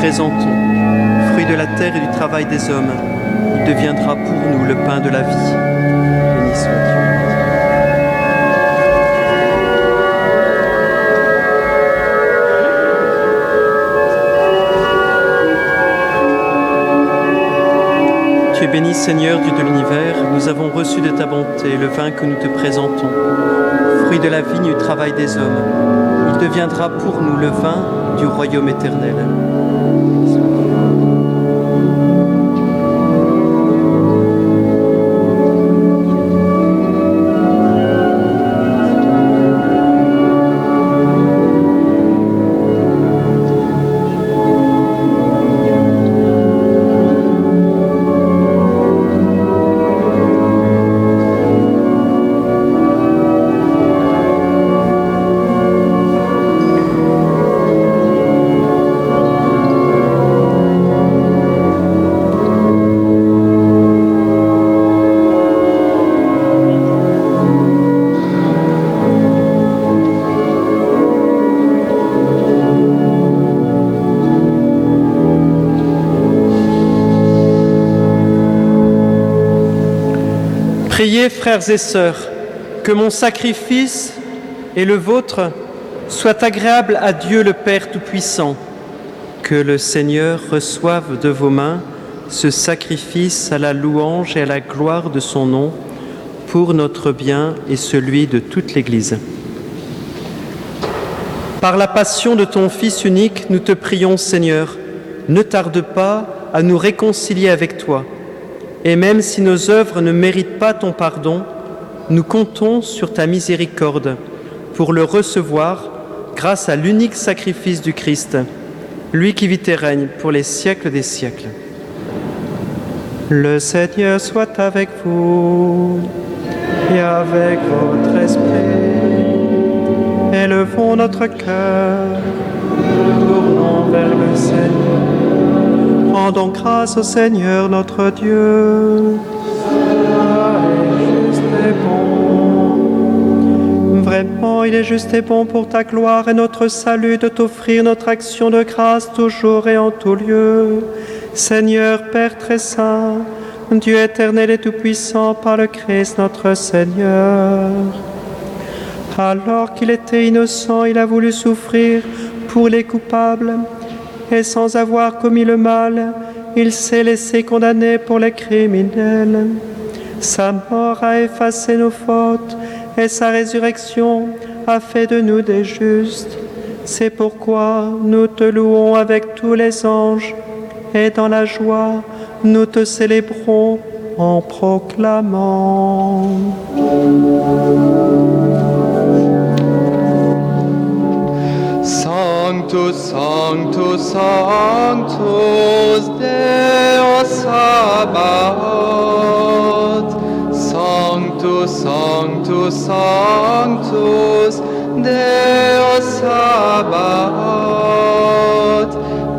présentons, fruit de la terre et du travail des hommes, il deviendra pour nous le pain de la vie. Béni soit Dieu. Tu es béni, Seigneur, Dieu de l'univers, nous avons reçu de ta bonté le vin que nous te présentons, fruit de la vigne et du travail des hommes. Il deviendra pour nous le vin du royaume éternel. Priez, frères et sœurs, que mon sacrifice et le vôtre soient agréables à Dieu le Père Tout-Puissant. Que le Seigneur reçoive de vos mains ce sacrifice à la louange et à la gloire de son nom, pour notre bien et celui de toute l'Église. Par la passion de ton Fils unique, nous te prions, Seigneur, ne tarde pas à nous réconcilier avec toi. Et même si nos œuvres ne méritent pas ton pardon, nous comptons sur ta miséricorde pour le recevoir grâce à l'unique sacrifice du Christ, lui qui vit et règne pour les siècles des siècles. Le Seigneur soit avec vous et avec votre esprit. Élevons notre cœur, tournons vers le Seigneur. Rendons grâce au Seigneur notre Dieu. Ah, il est juste et bon. Vraiment, il est juste et bon pour ta gloire et notre salut de t'offrir notre action de grâce toujours et en tout lieu. Seigneur, Père très saint, Dieu éternel et tout-puissant par le Christ notre Seigneur. Alors qu'il était innocent, il a voulu souffrir pour les coupables. Et sans avoir commis le mal, il s'est laissé condamner pour les criminels. Sa mort a effacé nos fautes et sa résurrection a fait de nous des justes. C'est pourquoi nous te louons avec tous les anges et dans la joie, nous te célébrons en proclamant. Sanctus, Sanctus, Sanctus, Deus Sabaoth. Sanctus, Sanctus, Sanctus, Deus Sabaoth.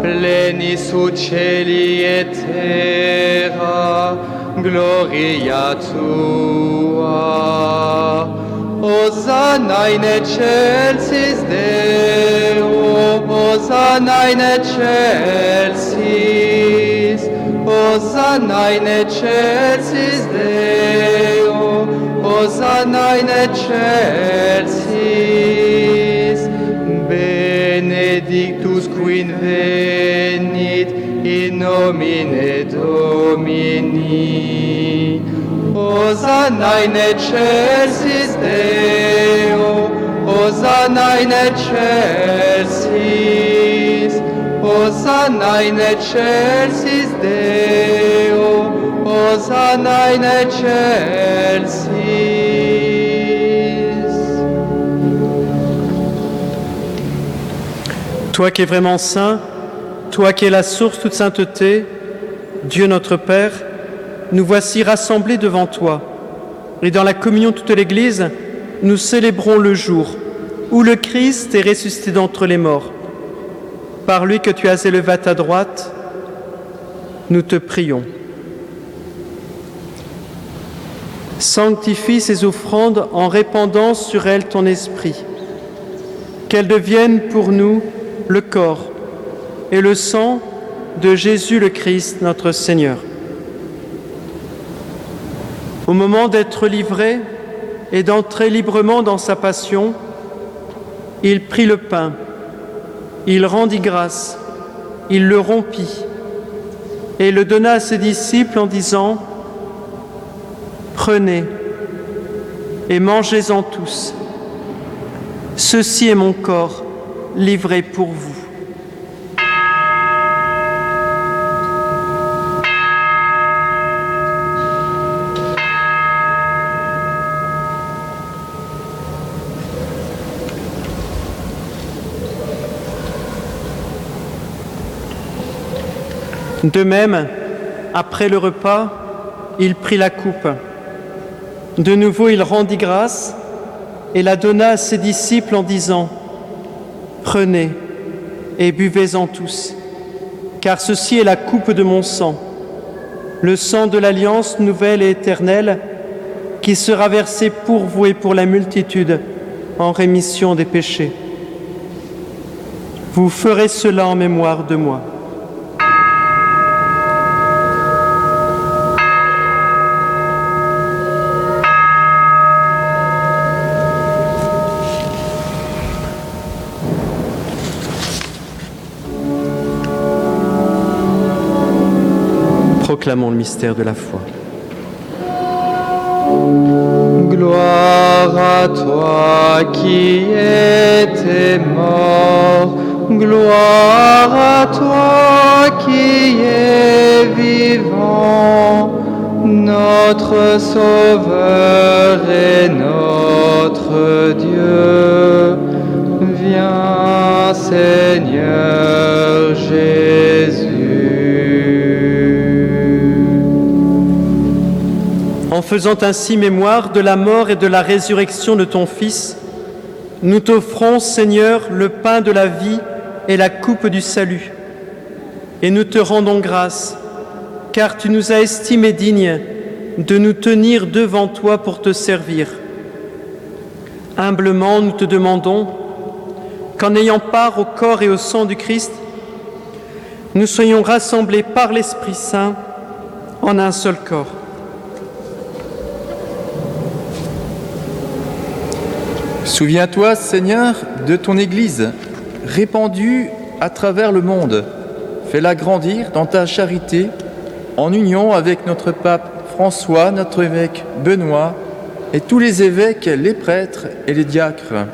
Plenis ut celi et terra, gloria tua. Hosanna in excelsis Deo, Hosanna in excelsis, Hosanna in excelsis Deo, Hosanna in excelsis. Benedictus qui venit in nomine Domini. Hosanna in excelsis Deo, Hosanna in excelsis, Hosanna in excelsis Deo, Hosanna in excelsis. Toi qui es vraiment saint, toi qui es la source de toute sainteté, Dieu notre Père, nous voici rassemblés devant toi. Et dans la communion de toute l'Église, nous célébrons le jour où le Christ est ressuscité d'entre les morts. Par lui que tu as élevé à ta droite, nous te prions. Sanctifie ces offrandes en répandant sur elles ton esprit. Qu'elles deviennent pour nous le corps et le sang de Jésus le Christ, notre Seigneur. Au moment d'être livré et d'entrer librement dans sa passion, il prit le pain, il rendit grâce, il le rompit et le donna à ses disciples en disant « Prenez et mangez-en tous. Ceci est mon corps livré pour vous. » De même, après le repas, il prit la coupe. De nouveau, il rendit grâce et la donna à ses disciples en disant « Prenez et buvez-en tous, car ceci est la coupe de mon sang, le sang de l'alliance nouvelle et éternelle, qui sera versé pour vous et pour la multitude en rémission des péchés. Vous ferez cela en mémoire de moi. » Proclamons le mystère de la foi. Gloire à toi qui étais mort, gloire à toi qui es vivant, notre Sauveur et notre Dieu. Viens Seigneur Jésus. En faisant ainsi mémoire de la mort et de la résurrection de ton Fils, nous t'offrons, Seigneur, le pain de la vie et la coupe du salut. Et nous te rendons grâce, car tu nous as estimés dignes de nous tenir devant toi pour te servir. Humblement, nous te demandons qu'en ayant part au corps et au sang du Christ, nous soyons rassemblés par l'Esprit Saint en un seul corps. Souviens-toi, Seigneur, de ton Église, répandue à travers le monde. Fais-la grandir dans ta charité, en union avec notre pape François, notre évêque Benoît, et tous les évêques, les prêtres et les diacres.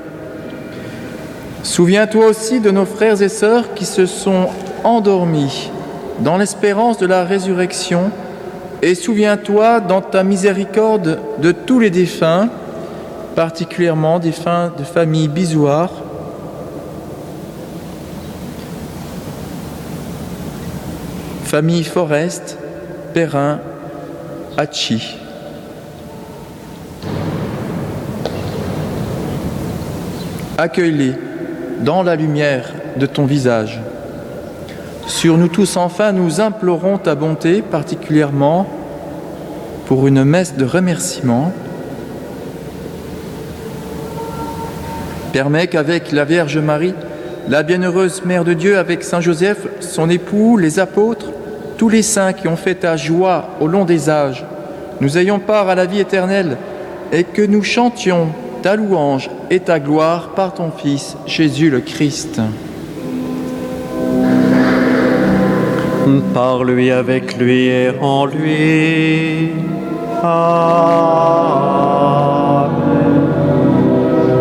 Souviens-toi aussi de nos frères et sœurs qui se sont endormis dans l'espérance de la résurrection, et souviens-toi dans ta miséricorde de tous les défunts, particulièrement des défunts de famille Bizouard, famille Forest, Perrin, Hachi. Accueille-les dans la lumière de ton visage. Sur nous tous, enfin, nous implorons ta bonté, particulièrement pour une messe de remerciement. Permets qu'avec la Vierge Marie, la bienheureuse Mère de Dieu, avec Saint Joseph, son époux, les apôtres, tous les saints qui ont fait ta joie au long des âges, nous ayons part à la vie éternelle et que nous chantions ta louange et ta gloire par ton Fils, Jésus le Christ. Par lui, avec lui et en lui. Amen.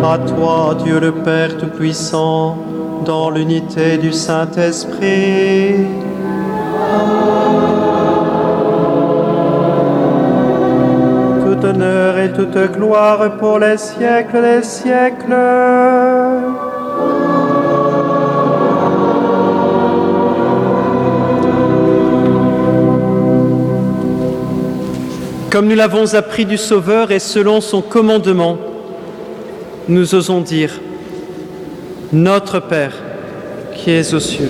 À toi, Dieu le Père Tout-Puissant, dans l'unité du Saint-Esprit. Tout honneur et toute gloire pour les siècles des siècles. Comme nous l'avons appris du Sauveur et selon son commandement, nous osons dire « Notre Père, qui es aux cieux,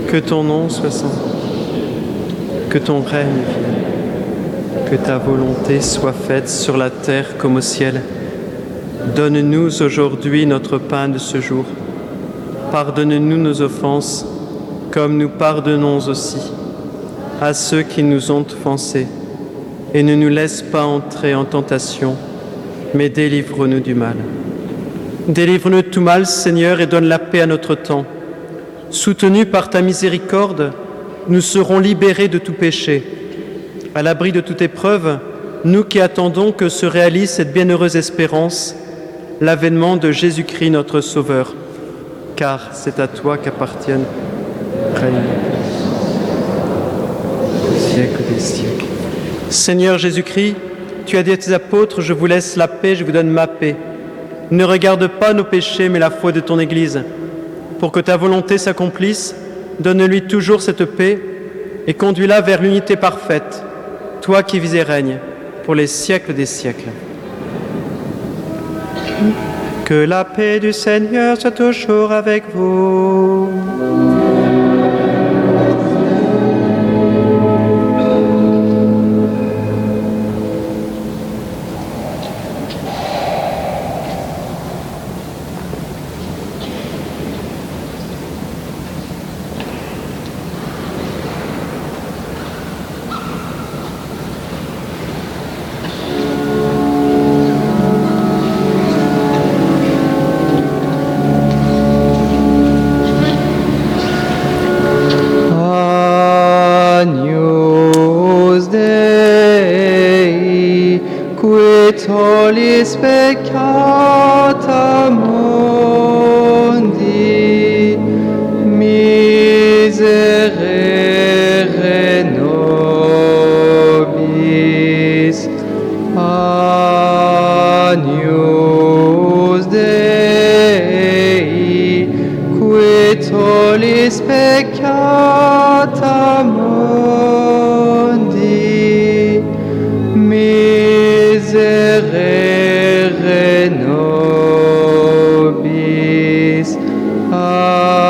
que ton nom soit sanctifié, que ton règne vienne, que ta volonté soit faite sur la terre comme au ciel. Donne-nous aujourd'hui notre pain de ce jour. Pardonne-nous nos offenses, comme nous pardonnons aussi à ceux qui nous ont offensés. Et ne nous laisse pas entrer en tentation, mais délivre-nous du mal. Délivre-nous de tout mal, Seigneur, et donne la paix à notre temps. Soutenus par ta miséricorde, nous serons libérés de tout péché. À l'abri de toute épreuve, nous qui attendons que se réalise cette bienheureuse espérance, l'avènement de Jésus-Christ notre Sauveur. Car c'est à toi qu'appartiennent règne au siècle des siècles. Seigneur Jésus-Christ, tu as dit à tes apôtres, je vous laisse la paix, je vous donne ma paix. Ne regarde pas nos péchés, mais la foi de ton Église. Pour que ta volonté s'accomplisse, donne-lui toujours cette paix et conduis-la vers l'unité parfaite, toi qui vis et règnes pour les siècles des siècles. Que la paix du Seigneur soit toujours avec vous. tollis peccata mundi, miserere nobis. Agnus Dei, qui tollis peccata mundi, miserere nobis. Agnus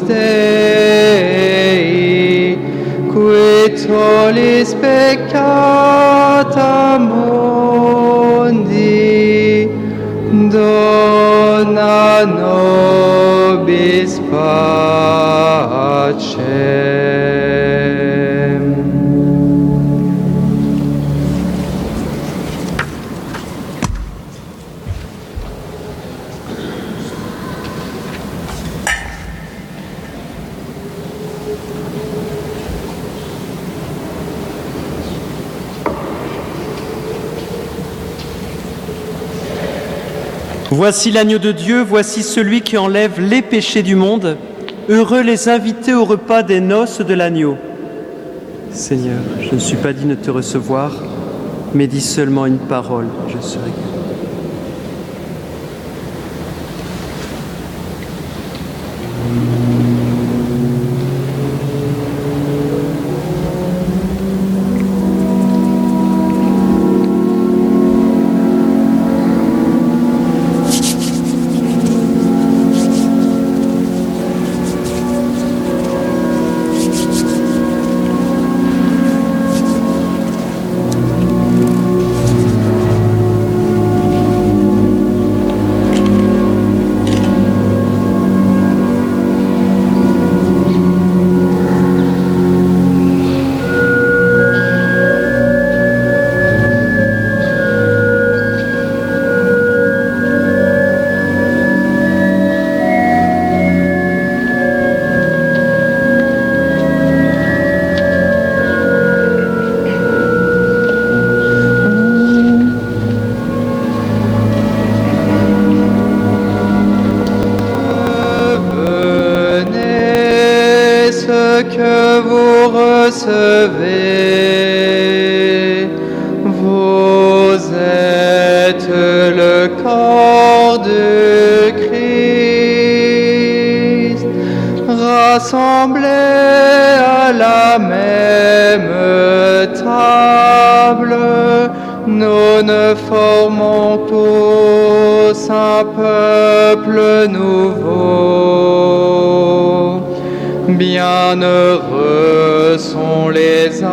Dei, qui tollis peccata mundi, dona nobis pacem. Voici l'agneau de Dieu, voici celui qui enlève les péchés du monde. Heureux les invités au repas des noces de l'agneau. Seigneur, je ne suis pas digne de te recevoir, mais dis seulement une parole, je serai guéri. Que vous recevez, vous êtes le corps de Christ, rassemblés à la même table, nous ne formons tous un peuple nouveau. Bienheureux sont les invités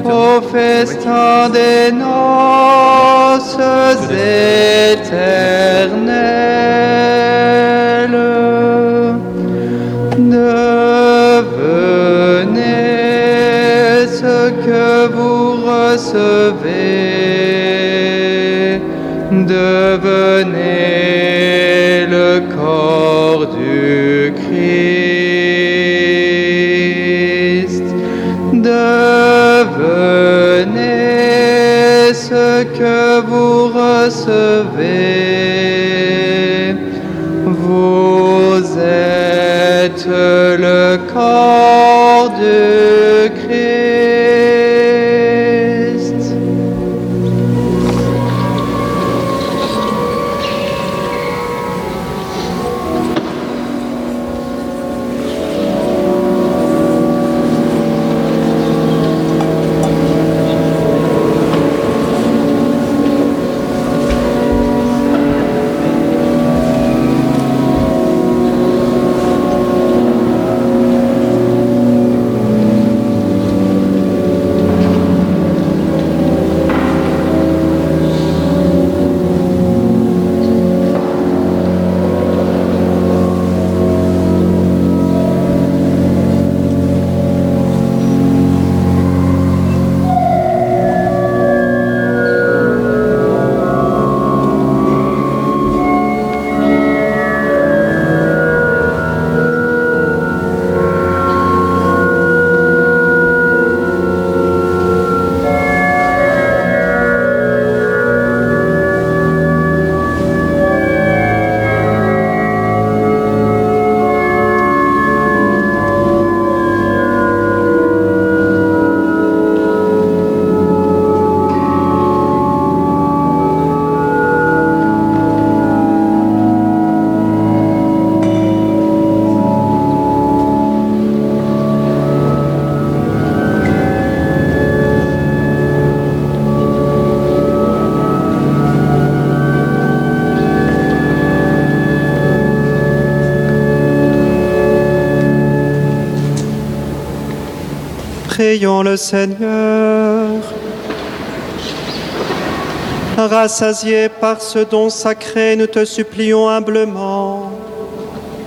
au festin des noces éternelles. Devenez ce que vous recevez, devenez le corps du Christ. Devenez ce que vous recevez, vous êtes le corps du Christ. Prions le Seigneur. Rassasiés par ce don sacré, nous te supplions humblement,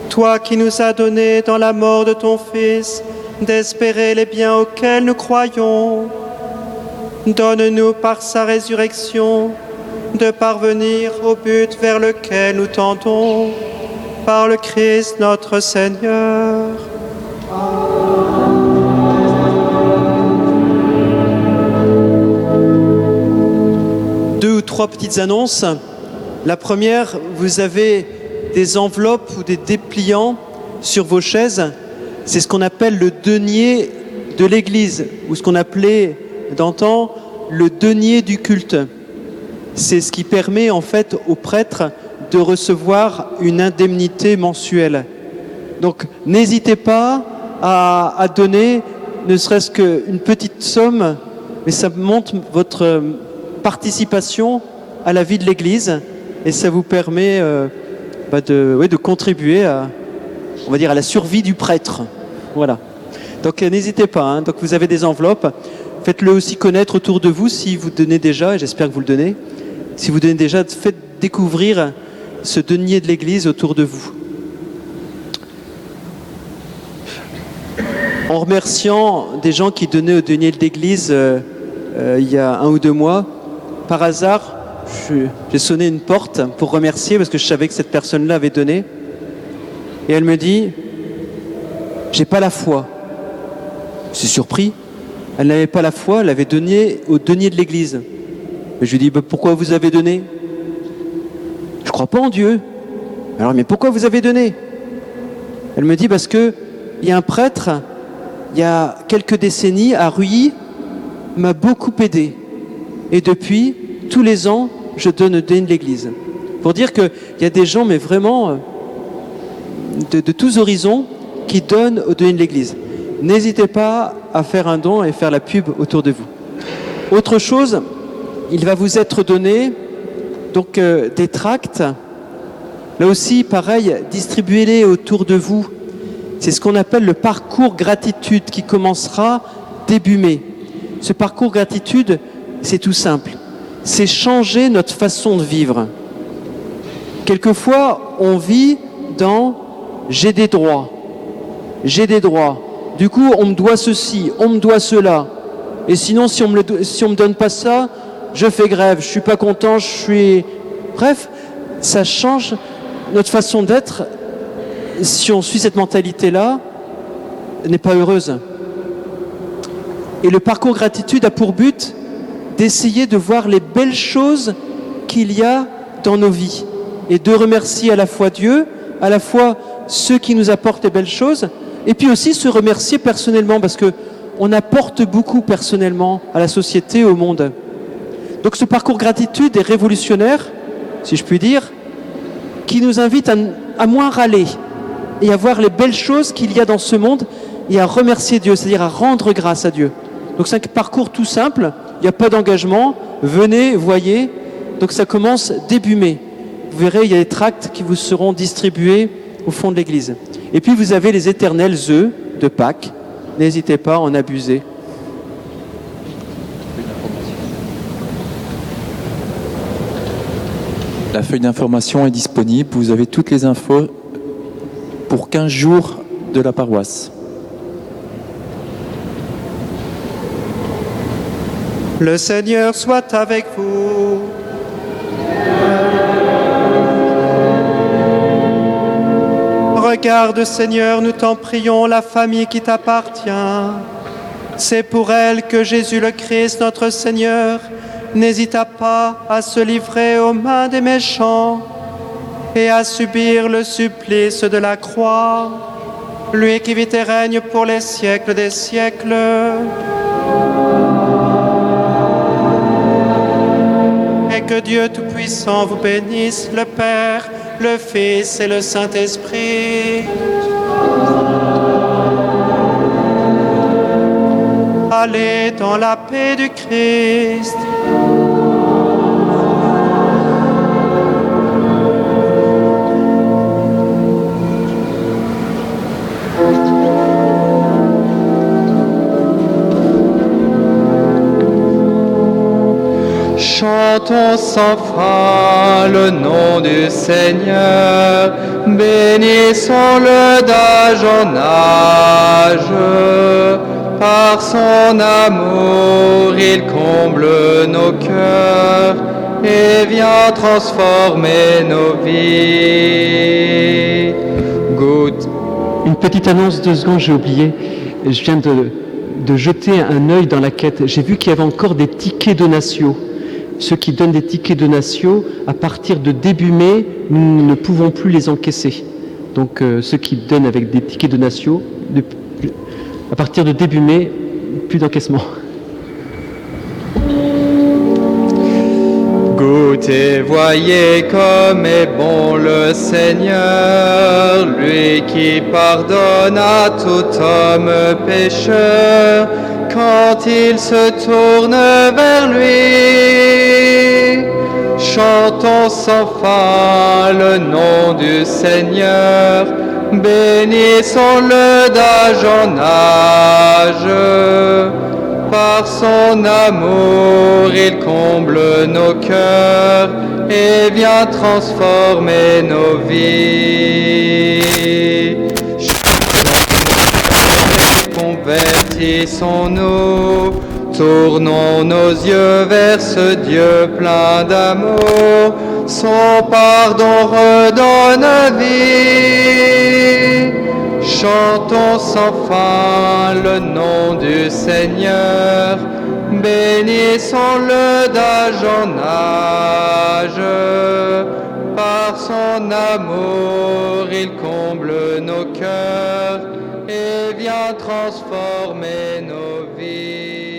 toi qui nous as donné dans la mort de ton Fils d'espérer les biens auxquels nous croyons, donne-nous par sa résurrection de parvenir au but vers lequel nous tendons, par le Christ notre Seigneur. Deux ou trois petites annonces. La première, vous avez des enveloppes ou des dépliants sur vos chaises. C'est ce qu'on appelle le denier de l'Église, ou ce qu'on appelait d'antan le denier du culte. C'est ce qui permet en fait aux prêtres de recevoir une indemnité mensuelle. Donc n'hésitez pas à donner ne serait-ce qu'une petite somme, mais ça montre votre participation à la vie de l'Église et ça vous permet de contribuer à, on va dire, à la survie du prêtre. Voilà. Donc n'hésitez pas, hein. Donc vous avez des enveloppes, faites-le aussi connaître autour de vous si vous donnez déjà, et j'espère que vous le donnez. Si vous donnez déjà, faites découvrir ce denier de l'Église autour de vous. En remerciant des gens qui donnaient au denier de l'Église il y a 1 ou 2 mois, par hasard, j'ai sonné une porte pour remercier parce que je savais que cette personne-là avait donné. Et elle me dit, j'ai pas la foi. Je suis surpris. Elle n'avait pas la foi, elle avait donné au denier de l'Église. Et je lui dis, pourquoi vous avez donné? Je crois pas en Dieu. Alors, mais pourquoi vous avez donné? Elle me dit, parce que il y a un prêtre, il y a quelques décennies, à Ruilly, m'a beaucoup aidé. Et depuis, tous les ans, je donne au denier de l'Église. Pour dire qu'il y a des gens, mais vraiment de tous horizons, qui donnent au denier de l'Église. N'hésitez pas à faire un don et faire la pub autour de vous. Autre chose, il va vous être donné donc des tracts. Là aussi, pareil, distribuez-les autour de vous. C'est ce qu'on appelle le parcours gratitude qui commencera début mai. Ce parcours gratitude, c'est tout simple. C'est changer notre façon de vivre. Quelquefois, on vit dans « j'ai des droits ». J'ai des droits. Du coup, on me doit ceci, on me doit cela. Et sinon, si on me donne pas ça, je fais grève, je suis pas content, je suis... Bref, ça change notre façon d'être. Si on suit cette mentalité-là, n'est pas heureuse. Et le parcours gratitude a pour but d'essayer de voir les belles choses qu'il y a dans nos vies et de remercier à la fois Dieu, à la fois ceux qui nous apportent les belles choses, et puis aussi se remercier personnellement parce que on apporte beaucoup personnellement à la société, au monde. Donc ce parcours gratitude est révolutionnaire, si je puis dire, qui nous invite à moins râler et à voir les belles choses qu'il y a dans ce monde et à remercier Dieu, c'est-à-dire à rendre grâce à Dieu. Donc c'est un parcours tout simple, il n'y a pas d'engagement, venez, voyez, donc ça commence début mai. Vous verrez, il y a des tracts qui vous seront distribués au fond de l'église. Et puis vous avez les éternels œufs de Pâques, n'hésitez pas à en abuser. La feuille d'information est disponible, vous avez toutes les infos pour 15 jours de la paroisse. Le Seigneur soit avec vous. Regarde, Seigneur, nous t'en prions, la famille qui t'appartient. C'est pour elle que Jésus le Christ, notre Seigneur, n'hésita pas à se livrer aux mains des méchants et à subir le supplice de la croix, lui qui vit et règne pour les siècles des siècles. Et que Dieu Tout-Puissant vous bénisse, le Père, le Fils et le Saint-Esprit. Allez dans la paix du Christ. Chantons sans fin le nom du Seigneur, bénissons-le d'âge en âge. Par son amour, il comble nos cœurs et vient transformer nos vies. Goûte. Une petite annonce, 2 secondes, j'ai oublié. Je viens de jeter un œil dans la quête. J'ai vu qu'il y avait encore des tickets donatio. Ceux qui donnent des tickets donatio, à partir de début mai, nous ne pouvons plus les encaisser. Donc ceux qui donnent avec des tickets donatio, à partir de début mai, plus d'encaissement. Goûtez, voyez comme est bon le Seigneur, lui qui pardonne à tout homme pécheur, quand il se tourne vers lui. Chantons sans fin le nom du Seigneur, bénissons-le d'âge en âge. Par son amour, il comble nos cœurs et vient transformer nos vies. Convertissons-nous, tournons nos yeux vers ce Dieu plein d'amour, son pardon redonne vie. Chantons sans fin le nom du Seigneur, bénissons-le d'âge en âge. Par son amour, il comble nos cœurs et vient transformer nos vies.